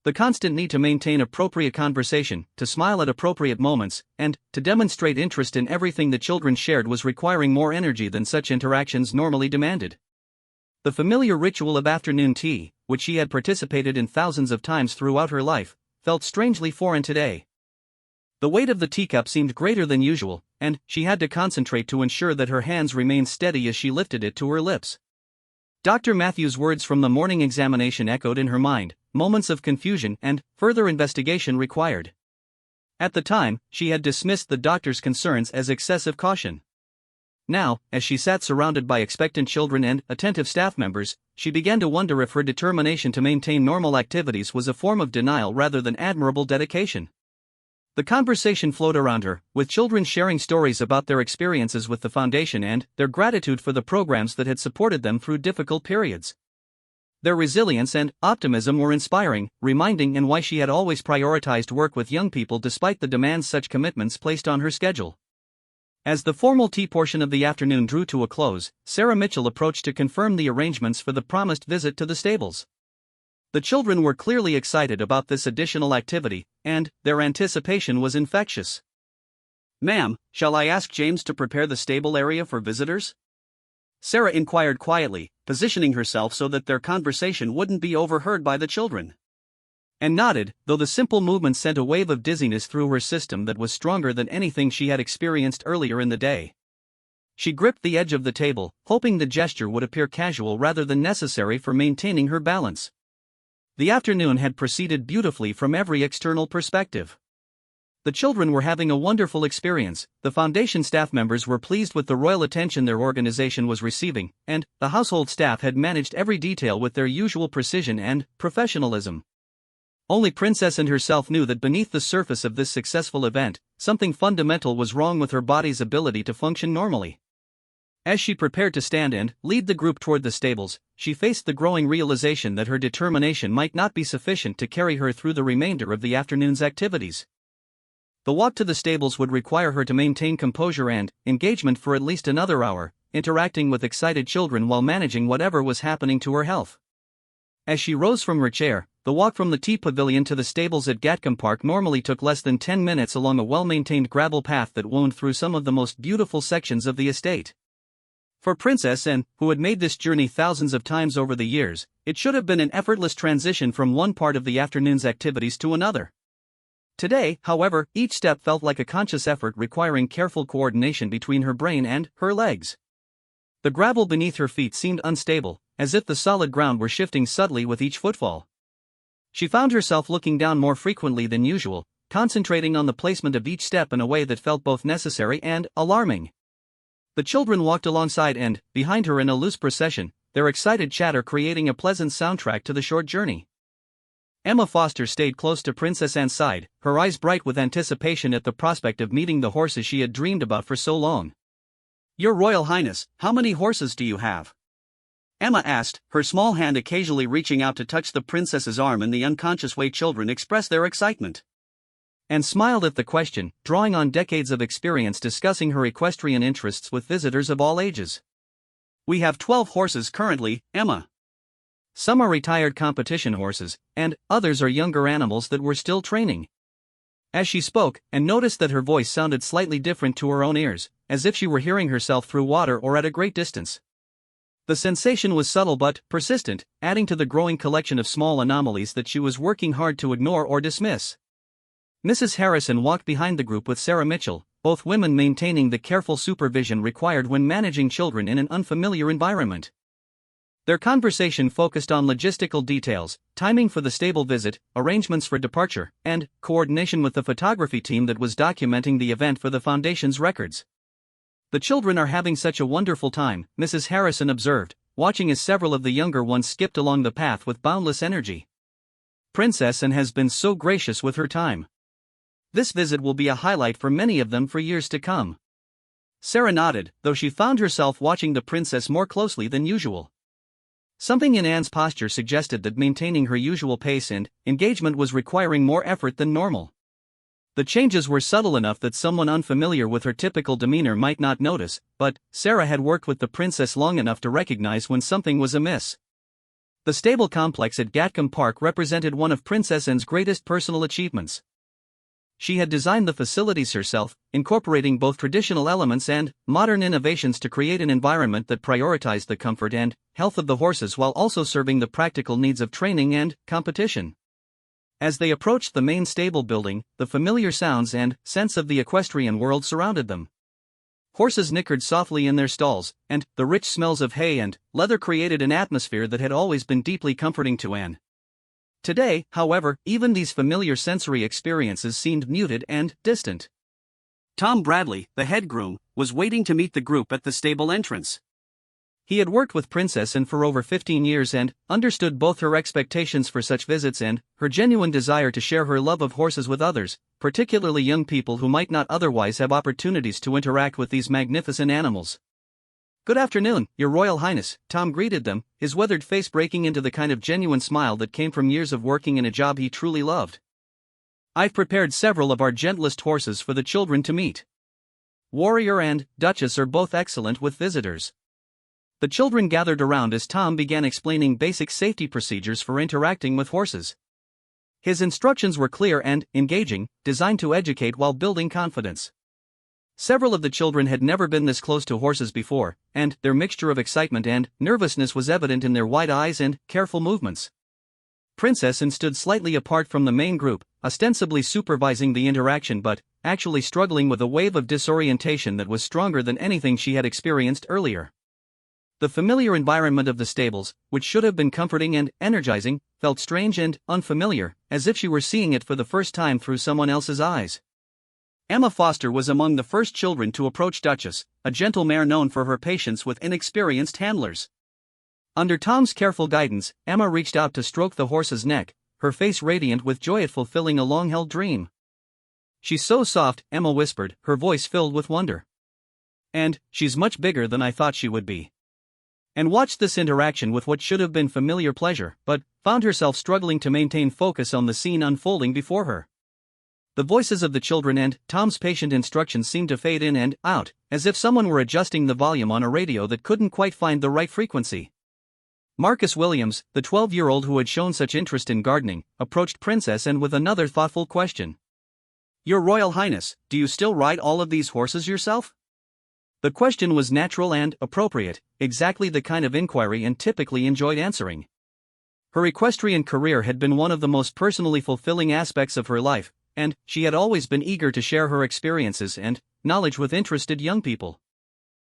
The constant need to maintain appropriate conversation, to smile at appropriate moments, and to demonstrate interest in everything the children shared was requiring more energy than such interactions normally demanded. The familiar ritual of afternoon tea, which she had participated in thousands of times throughout her life, felt strangely foreign today. The weight of the teacup seemed greater than usual, and she had to concentrate to ensure that her hands remained steady as she lifted it to her lips. Dr. Matthews' words from the morning examination echoed in her mind, moments of confusion and further investigation required. At the time, she had dismissed the doctor's concerns as excessive caution. Now, as she sat surrounded by expectant children and attentive staff members, she began to wonder if her determination to maintain normal activities was a form of denial rather than admirable dedication. The conversation flowed around her, with children sharing stories about their experiences with the Foundation and their gratitude for the programs that had supported them through difficult periods. Their resilience and optimism were inspiring, reminding Anne why she had always prioritized work with young people despite the demands such commitments placed on her schedule. As the formal tea portion of the afternoon drew to a close, Sarah Mitchell approached to confirm the arrangements for the promised visit to the stables. The children were clearly excited about this additional activity, and their anticipation was infectious. "Ma'am, shall I ask James to prepare the stable area for visitors?" Sarah inquired quietly, positioning herself so that their conversation wouldn't be overheard by the children. Anne nodded, though the simple movement sent a wave of dizziness through her system that was stronger than anything she had experienced earlier in the day. She gripped the edge of the table, hoping the gesture would appear casual rather than necessary for maintaining her balance. The afternoon had proceeded beautifully from every external perspective. The children were having a wonderful experience, the foundation staff members were pleased with the royal attention their organization was receiving, and the household staff had managed every detail with their usual precision and professionalism. Only Princess and herself knew that beneath the surface of this successful event, something fundamental was wrong with her body's ability to function normally. As she prepared to stand and lead the group toward the stables, she faced the growing realization that her determination might not be sufficient to carry her through the remainder of the afternoon's activities. The walk to the stables would require her to maintain composure and engagement for at least another hour, interacting with excited children while managing whatever was happening to her health. As she rose from her chair, the walk from the tea pavilion to the stables at Gatcombe Park normally took less than 10 minutes along a well-maintained gravel path that wound through some of the most beautiful sections of the estate. For Princess Anne, who had made this journey thousands of times over the years, it should have been an effortless transition from one part of the afternoon's activities to another. Today, however, each step felt like a conscious effort requiring careful coordination between her brain and her legs. The gravel beneath her feet seemed unstable, as if the solid ground were shifting subtly with each footfall. She found herself looking down more frequently than usual, concentrating on the placement of each step in a way that felt both necessary and alarming. The children walked alongside and behind her in a loose procession, their excited chatter creating a pleasant soundtrack to the short journey. Emma Foster stayed close to Princess Anne's side, her eyes bright with anticipation at the prospect of meeting the horses she had dreamed about for so long. "Your Royal Highness, how many horses do you have?" Emma asked, her small hand occasionally reaching out to touch the princess's arm in the unconscious way children express their excitement. Anne smiled at the question, drawing on decades of experience discussing her equestrian interests with visitors of all ages. "We have 12 horses currently, Emma. Some are retired competition horses, and others are younger animals that we're still training." As she spoke, and noticed that her voice sounded slightly different to her own ears, as if she were hearing herself through water or at a great distance. The sensation was subtle but persistent, adding to the growing collection of small anomalies that she was working hard to ignore or dismiss. Mrs. Harrison walked behind the group with Sarah Mitchell, both women maintaining the careful supervision required when managing children in an unfamiliar environment. Their conversation focused on logistical details, timing for the stable visit, arrangements for departure, and coordination with the photography team that was documenting the event for the Foundation's records. "The children are having such a wonderful time," Mrs. Harrison observed, watching as several of the younger ones skipped along the path with boundless energy. "Princess Anne has been so gracious with her time. This visit will be a highlight for many of them for years to come." Sarah nodded, though she found herself watching the princess more closely than usual. Something in Anne's posture suggested that maintaining her usual pace and engagement was requiring more effort than normal. The changes were subtle enough that someone unfamiliar with her typical demeanor might not notice, but Sarah had worked with the princess long enough to recognize when something was amiss. The stable complex at Gatcombe Park represented one of Princess Anne's greatest personal achievements. She had designed the facilities herself, incorporating both traditional elements and modern innovations to create an environment that prioritized the comfort and health of the horses while also serving the practical needs of training and competition. As they approached the main stable building, the familiar sounds and sense of the equestrian world surrounded them. Horses nickered softly in their stalls, and the rich smells of hay and leather created an atmosphere that had always been deeply comforting to Anne. Today, however, even these familiar sensory experiences seemed muted and distant. Tom Bradley, the head groom, was waiting to meet the group at the stable entrance. He had worked with Princess Anne for over 15 years and understood both her expectations for such visits and her genuine desire to share her love of horses with others, particularly young people who might not otherwise have opportunities to interact with these magnificent animals. "Good afternoon, Your Royal Highness," Tom greeted them, his weathered face breaking into the kind of genuine smile that came from years of working in a job he truly loved. "I've prepared several of our gentlest horses for the children to meet. Warrior and Duchess are both excellent with visitors." The children gathered around as Tom began explaining basic safety procedures for interacting with horses. His instructions were clear and engaging, designed to educate while building confidence. Several of the children had never been this close to horses before, and their mixture of excitement and nervousness was evident in their wide eyes and careful movements. Princess Anne stood slightly apart from the main group, ostensibly supervising the interaction but actually struggling with a wave of disorientation that was stronger than anything she had experienced earlier. The familiar environment of the stables, which should have been comforting and energizing, felt strange and unfamiliar, as if she were seeing it for the first time through someone else's eyes. Emma Foster was among the first children to approach Duchess, a gentle mare known for her patience with inexperienced handlers. Under Tom's careful guidance, Emma reached out to stroke the horse's neck, her face radiant with joy at fulfilling a long-held dream. "She's so soft," Emma whispered, her voice filled with wonder. "And she's much bigger than I thought she would be." And watched this interaction with what should have been familiar pleasure, but found herself struggling to maintain focus on the scene unfolding before her. The voices of the children and Tom's patient instructions seemed to fade in and out, as if someone were adjusting the volume on a radio that couldn't quite find the right frequency. Marcus Williams, the 12-year-old who had shown such interest in gardening, approached Princess Anne with another thoughtful question. "Your Royal Highness, do you still ride all of these horses yourself?" The question was natural and appropriate, exactly the kind of inquiry Anne typically enjoyed answering. Her equestrian career had been one of the most personally fulfilling aspects of her life, and she had always been eager to share her experiences and knowledge with interested young people.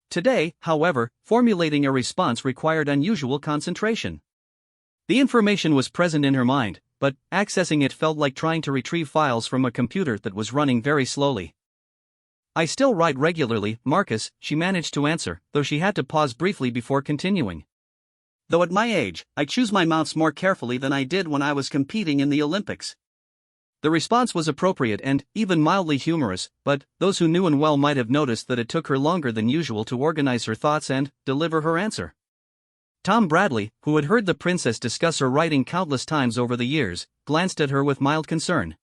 Today, however, formulating a response required unusual concentration. The information was present in her mind, but accessing it felt like trying to retrieve files from a computer that was running very slowly. "I still ride regularly, Marcus," she managed to answer, though she had to pause briefly before continuing. "Though at my age, I choose my mounts more carefully than I did when I was competing in the Olympics." The response was appropriate and even mildly humorous, but those who knew Anne well might have noticed that it took her longer than usual to organize her thoughts and deliver her answer. Tom Bradley, who had heard the princess discuss her riding countless times over the years, glanced at her with mild concern.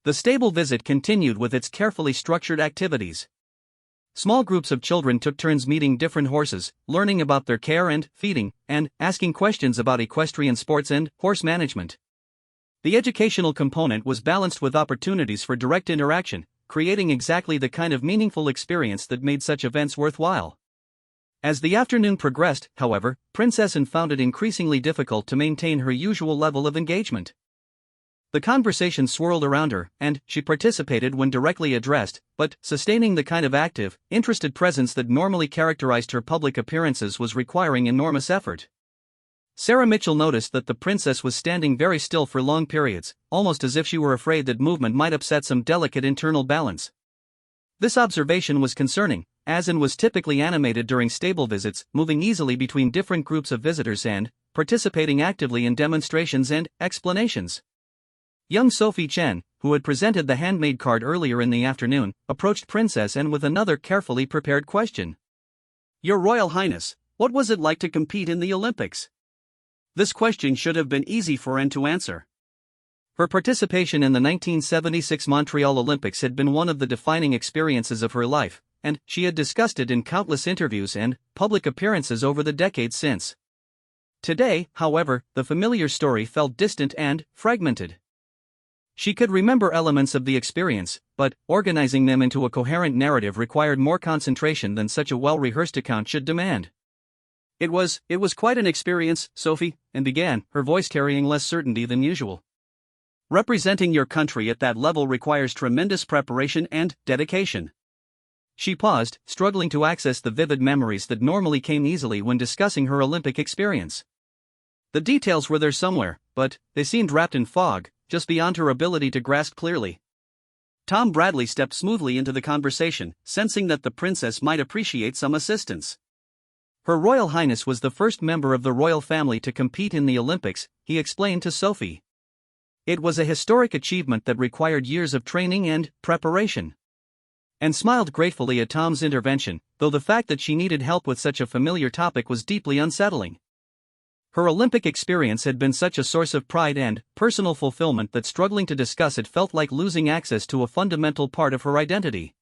The stable visit continued with its carefully structured activities. Small groups of children took turns meeting different horses, learning about their care and feeding, and asking questions about equestrian sports and horse management. The educational component was balanced with opportunities for direct interaction, creating exactly the kind of meaningful experience that made such events worthwhile. As the afternoon progressed, however, Princess Anne found it increasingly difficult to maintain her usual level of engagement. The conversation swirled around her, and she participated when directly addressed, but sustaining the kind of active, interested presence that normally characterized her public appearances was requiring enormous effort. Sarah Mitchell noticed that the princess was standing very still for long periods, almost as if she were afraid that movement might upset some delicate internal balance. This observation was concerning, as Anne was typically animated during stable visits, moving easily between different groups of visitors and participating actively in demonstrations and explanations. Young Sophie Chen, who had presented the handmade card earlier in the afternoon, approached Princess Anne with another carefully prepared question. "Your Royal Highness, what was it like to compete in the Olympics?" This question should have been easy for Anne to answer. Her participation in the 1976 Montreal Olympics had been one of the defining experiences of her life, and she had discussed it in countless interviews and public appearances over the decades since. Today, however, the familiar story felt distant and fragmented. She could remember elements of the experience, but organizing them into a coherent narrative required more concentration than such a well-rehearsed account should demand. It was quite an experience, Sophie," Anne began, her voice carrying less certainty than usual. "Representing your country at that level requires tremendous preparation and dedication." She paused, struggling to access the vivid memories that normally came easily when discussing her Olympic experience. The details were there somewhere, but they seemed wrapped in fog, just beyond her ability to grasp clearly. Tom Bradley stepped smoothly into the conversation, sensing that the princess might appreciate some assistance. "Her Royal Highness was the first member of the royal family to compete in the Olympics," he explained to Sophie. "It was a historic achievement that required years of training and preparation." And smiled gratefully at Tom's intervention, though the fact that she needed help with such a familiar topic was deeply unsettling. Her Olympic experience had been such a source of pride and personal fulfillment that struggling to discuss it felt like losing access to a fundamental part of her identity.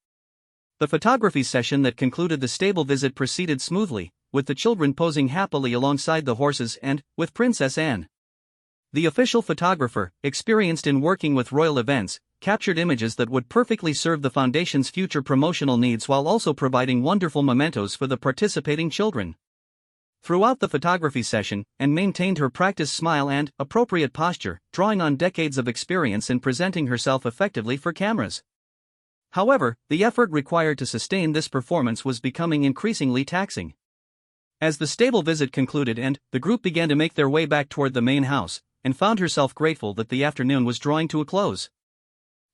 The photography session that concluded the stable visit proceeded smoothly, with the children posing happily alongside the horses and with Princess Anne. The official photographer, experienced in working with royal events, captured images that would perfectly serve the foundation's future promotional needs while also providing wonderful mementos for the participating children. Throughout the photography session, Anne maintained her practiced smile and appropriate posture, drawing on decades of experience in presenting herself effectively for cameras. However, the effort required to sustain this performance was becoming increasingly taxing. As the stable visit concluded and the group began to make their way back toward the main house, Anne found herself grateful that the afternoon was drawing to a close.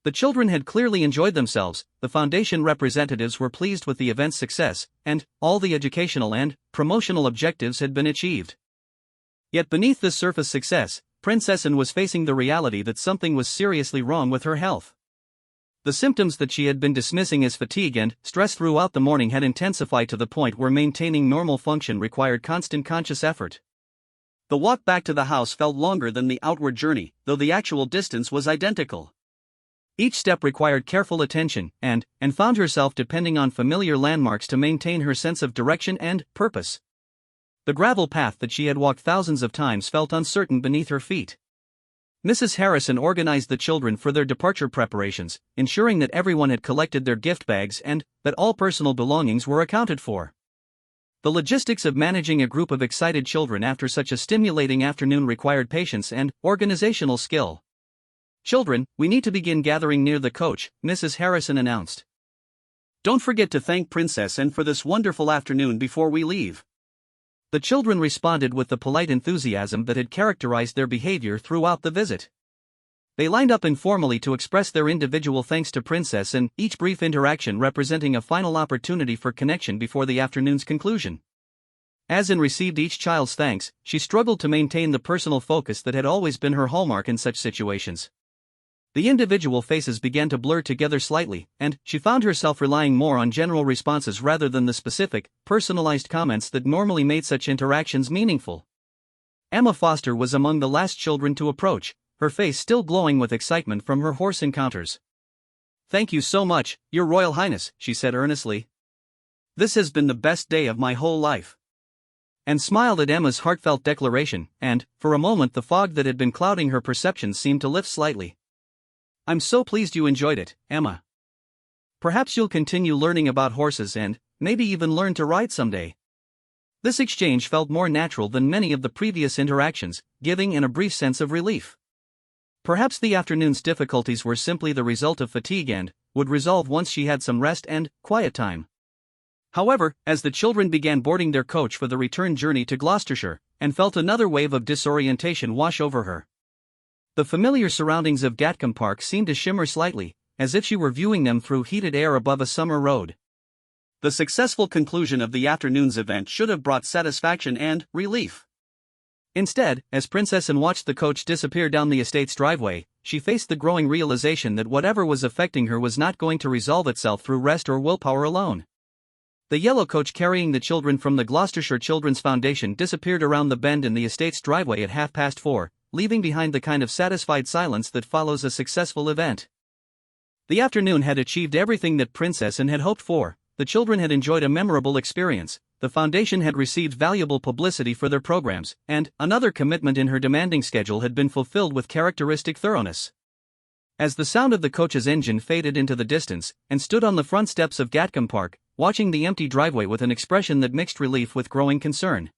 The children had clearly enjoyed themselves, the foundation representatives were pleased with the event's success, and all the educational and promotional objectives had been achieved. Yet beneath this surface success, Princess Anne was facing the reality that something was seriously wrong with her health. The symptoms that she had been dismissing as fatigue and stress throughout the morning had intensified to the point where maintaining normal function required constant conscious effort. The walk back to the house felt longer than the outward journey, though the actual distance was identical. Each step required careful attention, and found herself depending on familiar landmarks to maintain her sense of direction and purpose. The gravel path that she had walked thousands of times felt uncertain beneath her feet. Mrs. Harrison organized the children for their departure preparations, ensuring that everyone had collected their gift bags and that all personal belongings were accounted for. The logistics of managing a group of excited children after such a stimulating afternoon required patience and organizational skill. "Children, we need to begin gathering near the coach," Mrs. Harrison announced. "Don't forget to thank Princess Anne for this wonderful afternoon before we leave." The children responded with the polite enthusiasm that had characterized their behavior throughout the visit. They lined up informally to express their individual thanks to Princess Anne, each brief interaction representing a final opportunity for connection before the afternoon's conclusion. As Anne received each child's thanks, she struggled to maintain the personal focus that had always been her hallmark in such situations. The individual faces began to blur together slightly, and she found herself relying more on general responses rather than the specific, personalized comments that normally made such interactions meaningful. Emma Foster was among the last children to approach, her face still glowing with excitement from her horse encounters. "Thank you so much, Your Royal Highness," she said earnestly. "This has been the best day of my whole life." And smiled at Emma's heartfelt declaration, and, for a moment, the fog that had been clouding her perceptions seemed to lift slightly. "I'm so pleased you enjoyed it, Emma. Perhaps you'll continue learning about horses and maybe even learn to ride someday." This exchange felt more natural than many of the previous interactions, giving Anne a brief sense of relief. Perhaps the afternoon's difficulties were simply the result of fatigue and would resolve once she had some rest and quiet time. However, as the children began boarding their coach for the return journey to Gloucestershire, Anne felt another wave of disorientation wash over her. The familiar surroundings of Gatcombe Park seemed to shimmer slightly, as if she were viewing them through heated air above a summer road. The successful conclusion of the afternoon's event should have brought satisfaction and relief. Instead, as Princess Anne watched the coach disappear down the estate's driveway, she faced the growing realization that whatever was affecting her was not going to resolve itself through rest or willpower alone. The yellow coach carrying the children from the Gloucestershire Children's Foundation disappeared around the bend in the estate's driveway at 4:30, leaving behind the kind of satisfied silence that follows a successful event. The afternoon had achieved everything that Princess Anne had hoped for. The children had enjoyed a memorable experience, the foundation had received valuable publicity for their programs, and another commitment in her demanding schedule had been fulfilled with characteristic thoroughness. As the sound of the coach's engine faded into the distance, and stood on the front steps of Gatcombe Park, watching the empty driveway with an expression that mixed relief with growing concern.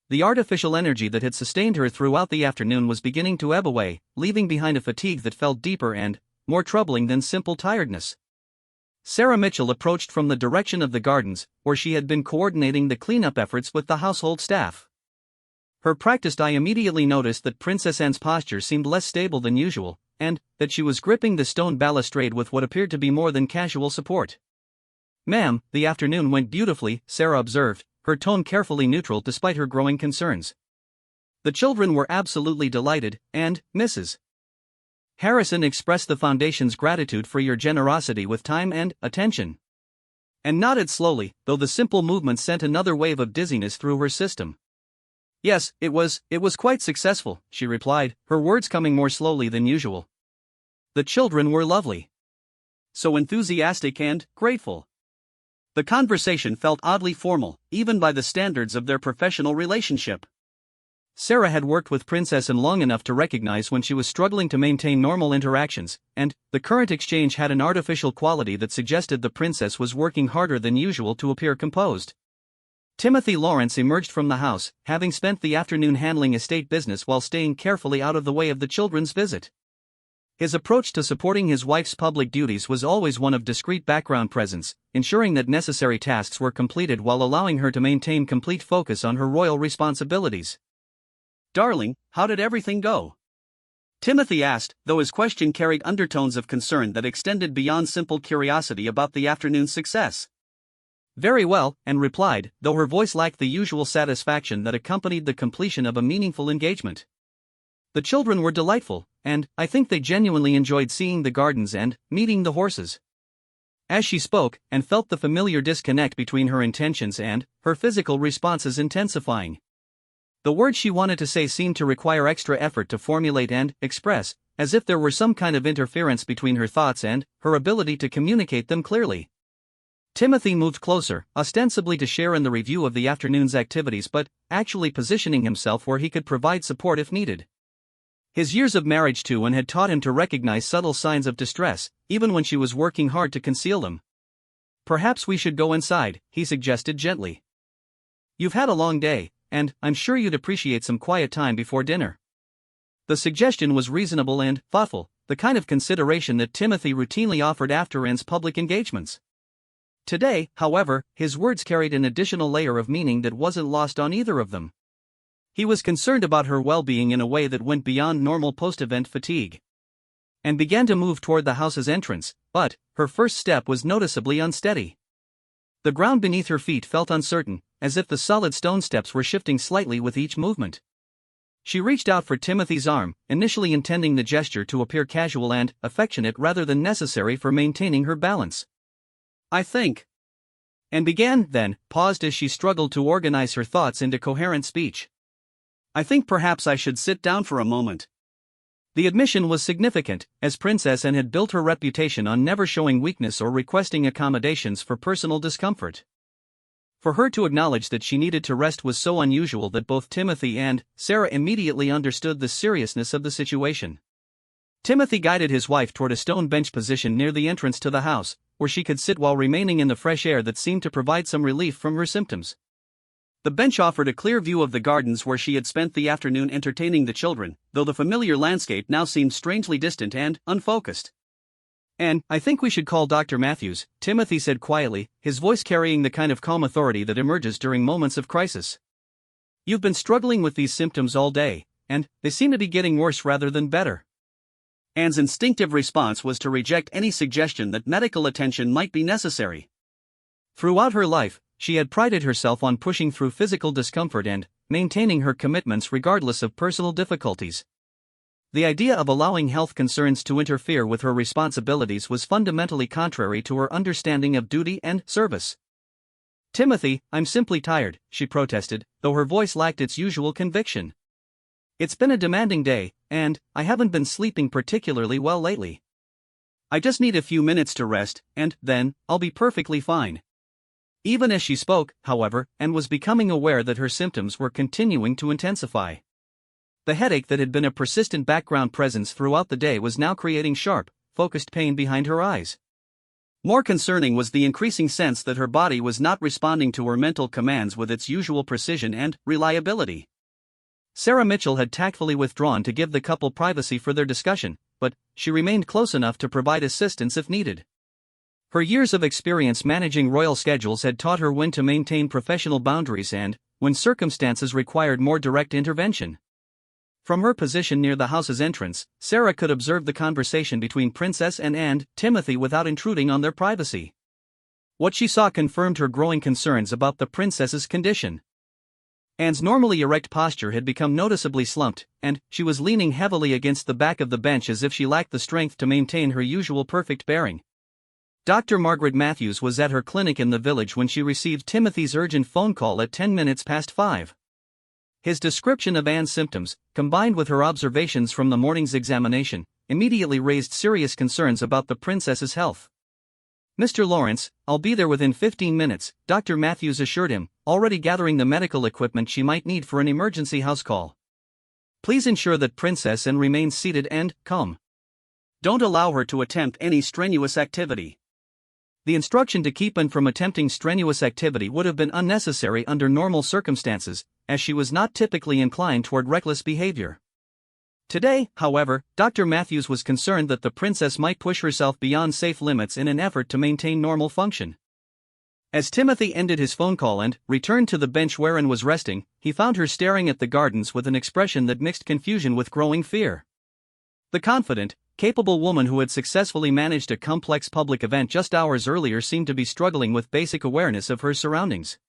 The artificial energy that had sustained her throughout the afternoon was beginning to ebb away, leaving behind a fatigue that felt deeper and more troubling than simple tiredness. Sarah Mitchell approached from the direction of the gardens, where she had been coordinating the cleanup efforts with the household staff. Her practiced eye immediately noticed that Princess Anne's posture seemed less stable than usual, and that she was gripping the stone balustrade with what appeared to be more than casual support. "Ma'am, the afternoon went beautifully," Sarah observed, her tone carefully neutral despite her growing concerns. The children were absolutely delighted, and Mrs. Harrison expressed the foundation's gratitude for your generosity with time and attention. And nodded slowly, though the simple movement sent another wave of dizziness through her system. "Yes, it was quite successful," she replied, her words coming more slowly than usual. "The children were lovely. So enthusiastic and grateful." The conversation felt oddly formal, even by the standards of their professional relationship. Sarah had worked with Princess Anne long enough to recognize when she was struggling to maintain normal interactions, and the current exchange had an artificial quality that suggested the princess was working harder than usual to appear composed. Timothy Lawrence emerged from the house, having spent the afternoon handling estate business while staying carefully out of the way of the children's visit. His approach to supporting his wife's public duties was always one of discreet background presence, ensuring that necessary tasks were completed while allowing her to maintain complete focus on her royal responsibilities. "Darling, how did everything go?" Timothy asked, though his question carried undertones of concern that extended beyond simple curiosity about the afternoon's success. Very well, Anne replied, though her voice lacked the usual satisfaction that accompanied the completion of a meaningful engagement. The children were delightful, and I think they genuinely enjoyed seeing the gardens and meeting the horses. As she spoke, Anne felt the familiar disconnect between her intentions and her physical responses intensifying. The words she wanted to say seemed to require extra effort to formulate and express, as if there were some kind of interference between her thoughts and her ability to communicate them clearly. Timothy moved closer, ostensibly to share in the review of the afternoon's activities but actually positioning himself where he could provide support if needed. His years of marriage to Anne had taught him to recognize subtle signs of distress, even when she was working hard to conceal them. "Perhaps we should go inside," he suggested gently. "You've had a long day, and I'm sure you'd appreciate some quiet time before dinner." The suggestion was reasonable and thoughtful, the kind of consideration that Timothy routinely offered after Anne's public engagements. Today, however, his words carried an additional layer of meaning that wasn't lost on either of them. He was concerned about her well-being in a way that went beyond normal post-event fatigue. Anne began to move toward the house's entrance, but her first step was noticeably unsteady. The ground beneath her feet felt uncertain, as if the solid stone steps were shifting slightly with each movement. She reached out for Timothy's arm, initially intending the gesture to appear casual and affectionate rather than necessary for maintaining her balance. "I think," Anne began, then paused as she struggled to organize her thoughts into coherent speech. "I think perhaps I should sit down for a moment." The admission was significant, as Princess Anne had built her reputation on never showing weakness or requesting accommodations for personal discomfort. For her to acknowledge that she needed to rest was so unusual that both Timothy and Sarah immediately understood the seriousness of the situation. Timothy guided his wife toward a stone bench position near the entrance to the house, where she could sit while remaining in the fresh air that seemed to provide some relief from her symptoms. The bench offered a clear view of the gardens where she had spent the afternoon entertaining the children, though the familiar landscape now seemed strangely distant and unfocused. "And I think we should call Dr. Matthews," Timothy said quietly, his voice carrying the kind of calm authority that emerges during moments of crisis. "You've been struggling with these symptoms all day, and they seem to be getting worse rather than better." Anne's instinctive response was to reject any suggestion that medical attention might be necessary. Throughout her life, she had prided herself on pushing through physical discomfort and maintaining her commitments regardless of personal difficulties. The idea of allowing health concerns to interfere with her responsibilities was fundamentally contrary to her understanding of duty and service. "Timothy, I'm simply tired," she protested, though her voice lacked its usual conviction. "It's been a demanding day, and I haven't been sleeping particularly well lately. I just need a few minutes to rest, and then I'll be perfectly fine." Even as she spoke, however, Anne was becoming aware that her symptoms were continuing to intensify. The headache that had been a persistent background presence throughout the day was now creating sharp, focused pain behind her eyes. More concerning was the increasing sense that her body was not responding to her mental commands with its usual precision and reliability. Sarah Mitchell had tactfully withdrawn to give the couple privacy for their discussion, but she remained close enough to provide assistance if needed. Her years of experience managing royal schedules had taught her when to maintain professional boundaries and when circumstances required more direct intervention. From her position near the house's entrance, Sarah could observe the conversation between Princess Anne and Timothy without intruding on their privacy. What she saw confirmed her growing concerns about the princess's condition. Anne's normally erect posture had become noticeably slumped, and she was leaning heavily against the back of the bench as if she lacked the strength to maintain her usual perfect bearing. Dr. Margaret Matthews was at her clinic in the village when she received Timothy's urgent phone call at 10 minutes past 5. His description of Anne's symptoms, combined with her observations from the morning's examination, immediately raised serious concerns about the princess's health. "Mr. Lawrence, I'll be there within 15 minutes, Dr. Matthews assured him, already gathering the medical equipment she might need for an emergency house call. "Please ensure that Princess Anne remains seated and calm. Don't allow her to attempt any strenuous activity." The instruction to keep Anne from attempting strenuous activity would have been unnecessary under normal circumstances, as she was not typically inclined toward reckless behavior. Today, however, Dr. Matthews was concerned that the princess might push herself beyond safe limits in an effort to maintain normal function. As Timothy ended his phone call and returned to the bench where Anne was resting, he found her staring at the gardens with an expression that mixed confusion with growing fear. The confident, capable woman who had successfully managed a complex public event just hours earlier seemed to be struggling with basic awareness of her surroundings.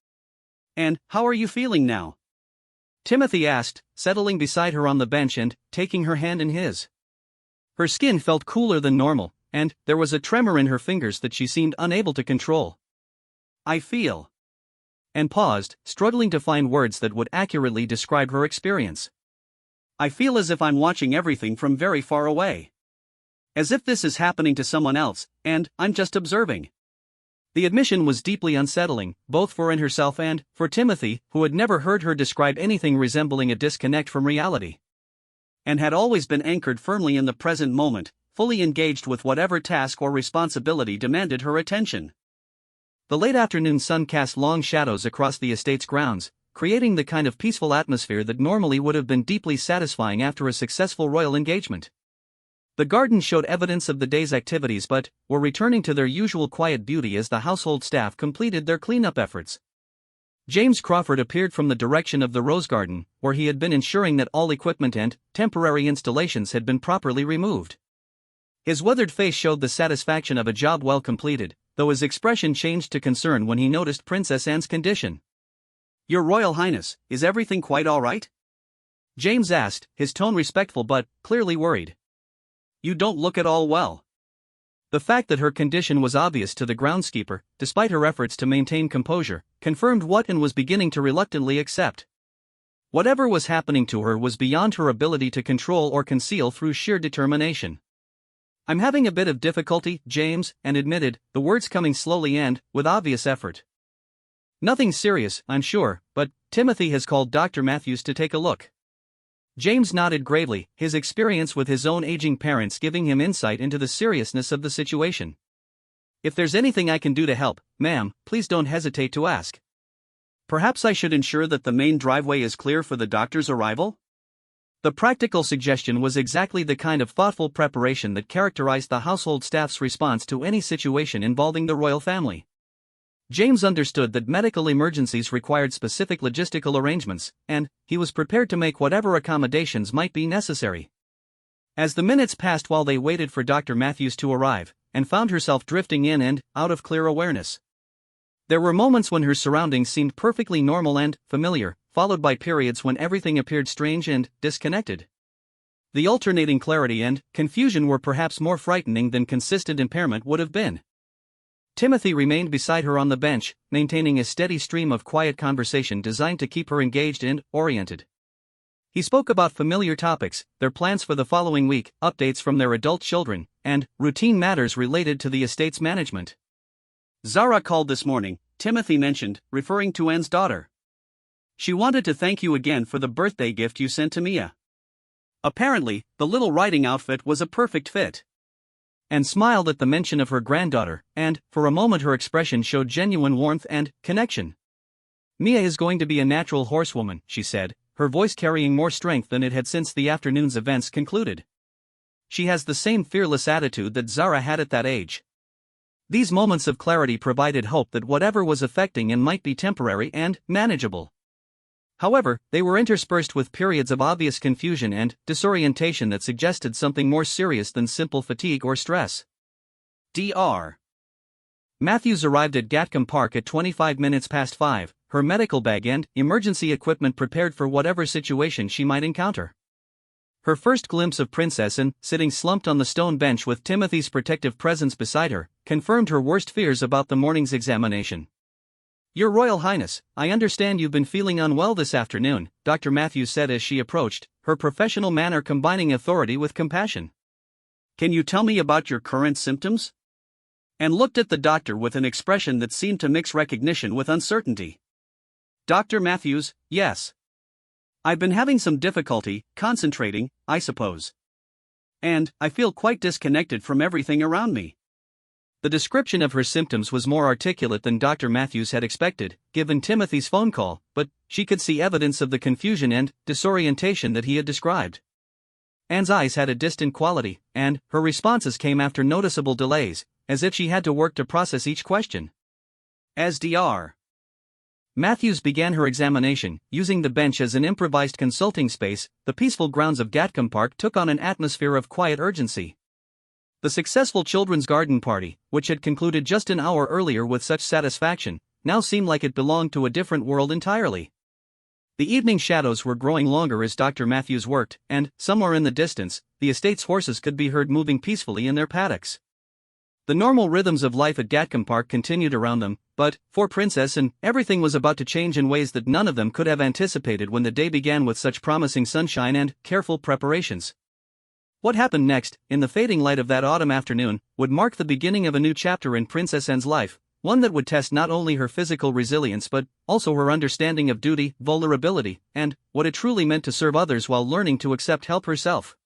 "And how are you feeling now?" Timothy asked, settling beside her on the bench and taking her hand in his. Her skin felt cooler than normal, and there was a tremor in her fingers that she seemed unable to control. "I feel," and paused, struggling to find words that would accurately describe her experience. "I feel as if I'm watching everything from very far away. As if this is happening to someone else, and I'm just observing." The admission was deeply unsettling, both for Anne herself and for Timothy, who had never heard her describe anything resembling a disconnect from reality. And had always been anchored firmly in the present moment, fully engaged with whatever task or responsibility demanded her attention. The late afternoon sun cast long shadows across the estate's grounds, creating the kind of peaceful atmosphere that normally would have been deeply satisfying after a successful royal engagement. The gardens showed evidence of the day's activities but were returning to their usual quiet beauty as the household staff completed their cleanup efforts. James Crawford appeared from the direction of the rose garden, where he had been ensuring that all equipment and temporary installations had been properly removed. His weathered face showed the satisfaction of a job well completed, though his expression changed to concern when he noticed Princess Anne's condition. "Your Royal Highness, is everything quite all right?" James asked, his tone respectful but clearly worried. "You don't look at all well." The fact that her condition was obvious to the groundskeeper, despite her efforts to maintain composure, confirmed what Anne was beginning to reluctantly accept. Whatever was happening to her was beyond her ability to control or conceal through sheer determination. "I'm having a bit of difficulty, James," Anne admitted, the words coming slowly and with obvious effort. "Nothing serious, I'm sure, but Timothy has called Dr. Matthews to take a look." James nodded gravely, his experience with his own aging parents giving him insight into the seriousness of the situation. "If there's anything I can do to help, ma'am, please don't hesitate to ask." "Perhaps I should ensure that the main driveway is clear for the doctor's arrival?" The practical suggestion was exactly the kind of thoughtful preparation that characterized the household staff's response to any situation involving the royal family. James understood that medical emergencies required specific logistical arrangements, and he was prepared to make whatever accommodations might be necessary. As the minutes passed while they waited for Dr. Matthews to arrive, Anne found herself drifting in and out of clear awareness. There were moments when her surroundings seemed perfectly normal and familiar, followed by periods when everything appeared strange and disconnected. The alternating clarity and confusion were perhaps more frightening than consistent impairment would have been. Timothy remained beside her on the bench, maintaining a steady stream of quiet conversation designed to keep her engaged and oriented. He spoke about familiar topics, their plans for the following week, updates from their adult children, and routine matters related to the estate's management. "Zara called this morning," Timothy mentioned, referring to Anne's daughter. "She wanted to thank you again for the birthday gift you sent to Mia. Apparently, the little riding outfit was a perfect fit." And smiled at the mention of her granddaughter, and, for a moment her expression showed genuine warmth and connection. "Mia is going to be a natural horsewoman," she said, her voice carrying more strength than it had since the afternoon's events concluded. "She has the same fearless attitude that Zara had at that age." These moments of clarity provided hope that whatever was affecting Anne might be temporary and manageable. However, they were interspersed with periods of obvious confusion and disorientation that suggested something more serious than simple fatigue or stress. Dr. Matthews arrived at Gatcombe Park at 25 minutes past 5, her medical bag and emergency equipment prepared for whatever situation she might encounter. Her first glimpse of Princess Anne, sitting slumped on the stone bench with Timothy's protective presence beside her, confirmed her worst fears about the morning's examination. "Your Royal Highness, I understand you've been feeling unwell this afternoon," Dr. Matthews said as she approached, her professional manner combining authority with compassion. "Can you tell me about your current symptoms?" And looked at the doctor with an expression that seemed to mix recognition with uncertainty. "Dr. Matthews, yes. I've been having some difficulty concentrating, I suppose. And I feel quite disconnected from everything around me." The description of her symptoms was more articulate than Dr. Matthews had expected, given Timothy's phone call, but she could see evidence of the confusion and disorientation that he had described. Anne's eyes had a distant quality, and her responses came after noticeable delays, as if she had to work to process each question. As Dr. Matthews began her examination, using the bench as an improvised consulting space. The peaceful grounds of Gatcombe Park took on an atmosphere of quiet urgency. The successful children's garden party, which had concluded just an hour earlier with such satisfaction, now seemed like it belonged to a different world entirely. The evening shadows were growing longer as Dr. Matthews worked, and, somewhere in the distance, the estate's horses could be heard moving peacefully in their paddocks. The normal rhythms of life at Gatcombe Park continued around them, but, for Princess Anne, everything was about to change in ways that none of them could have anticipated when the day began with such promising sunshine and careful preparations. What happened next, in the fading light of that autumn afternoon, would mark the beginning of a new chapter in Princess Anne's life, one that would test not only her physical resilience but also her understanding of duty, vulnerability, and what it truly meant to serve others while learning to accept help herself.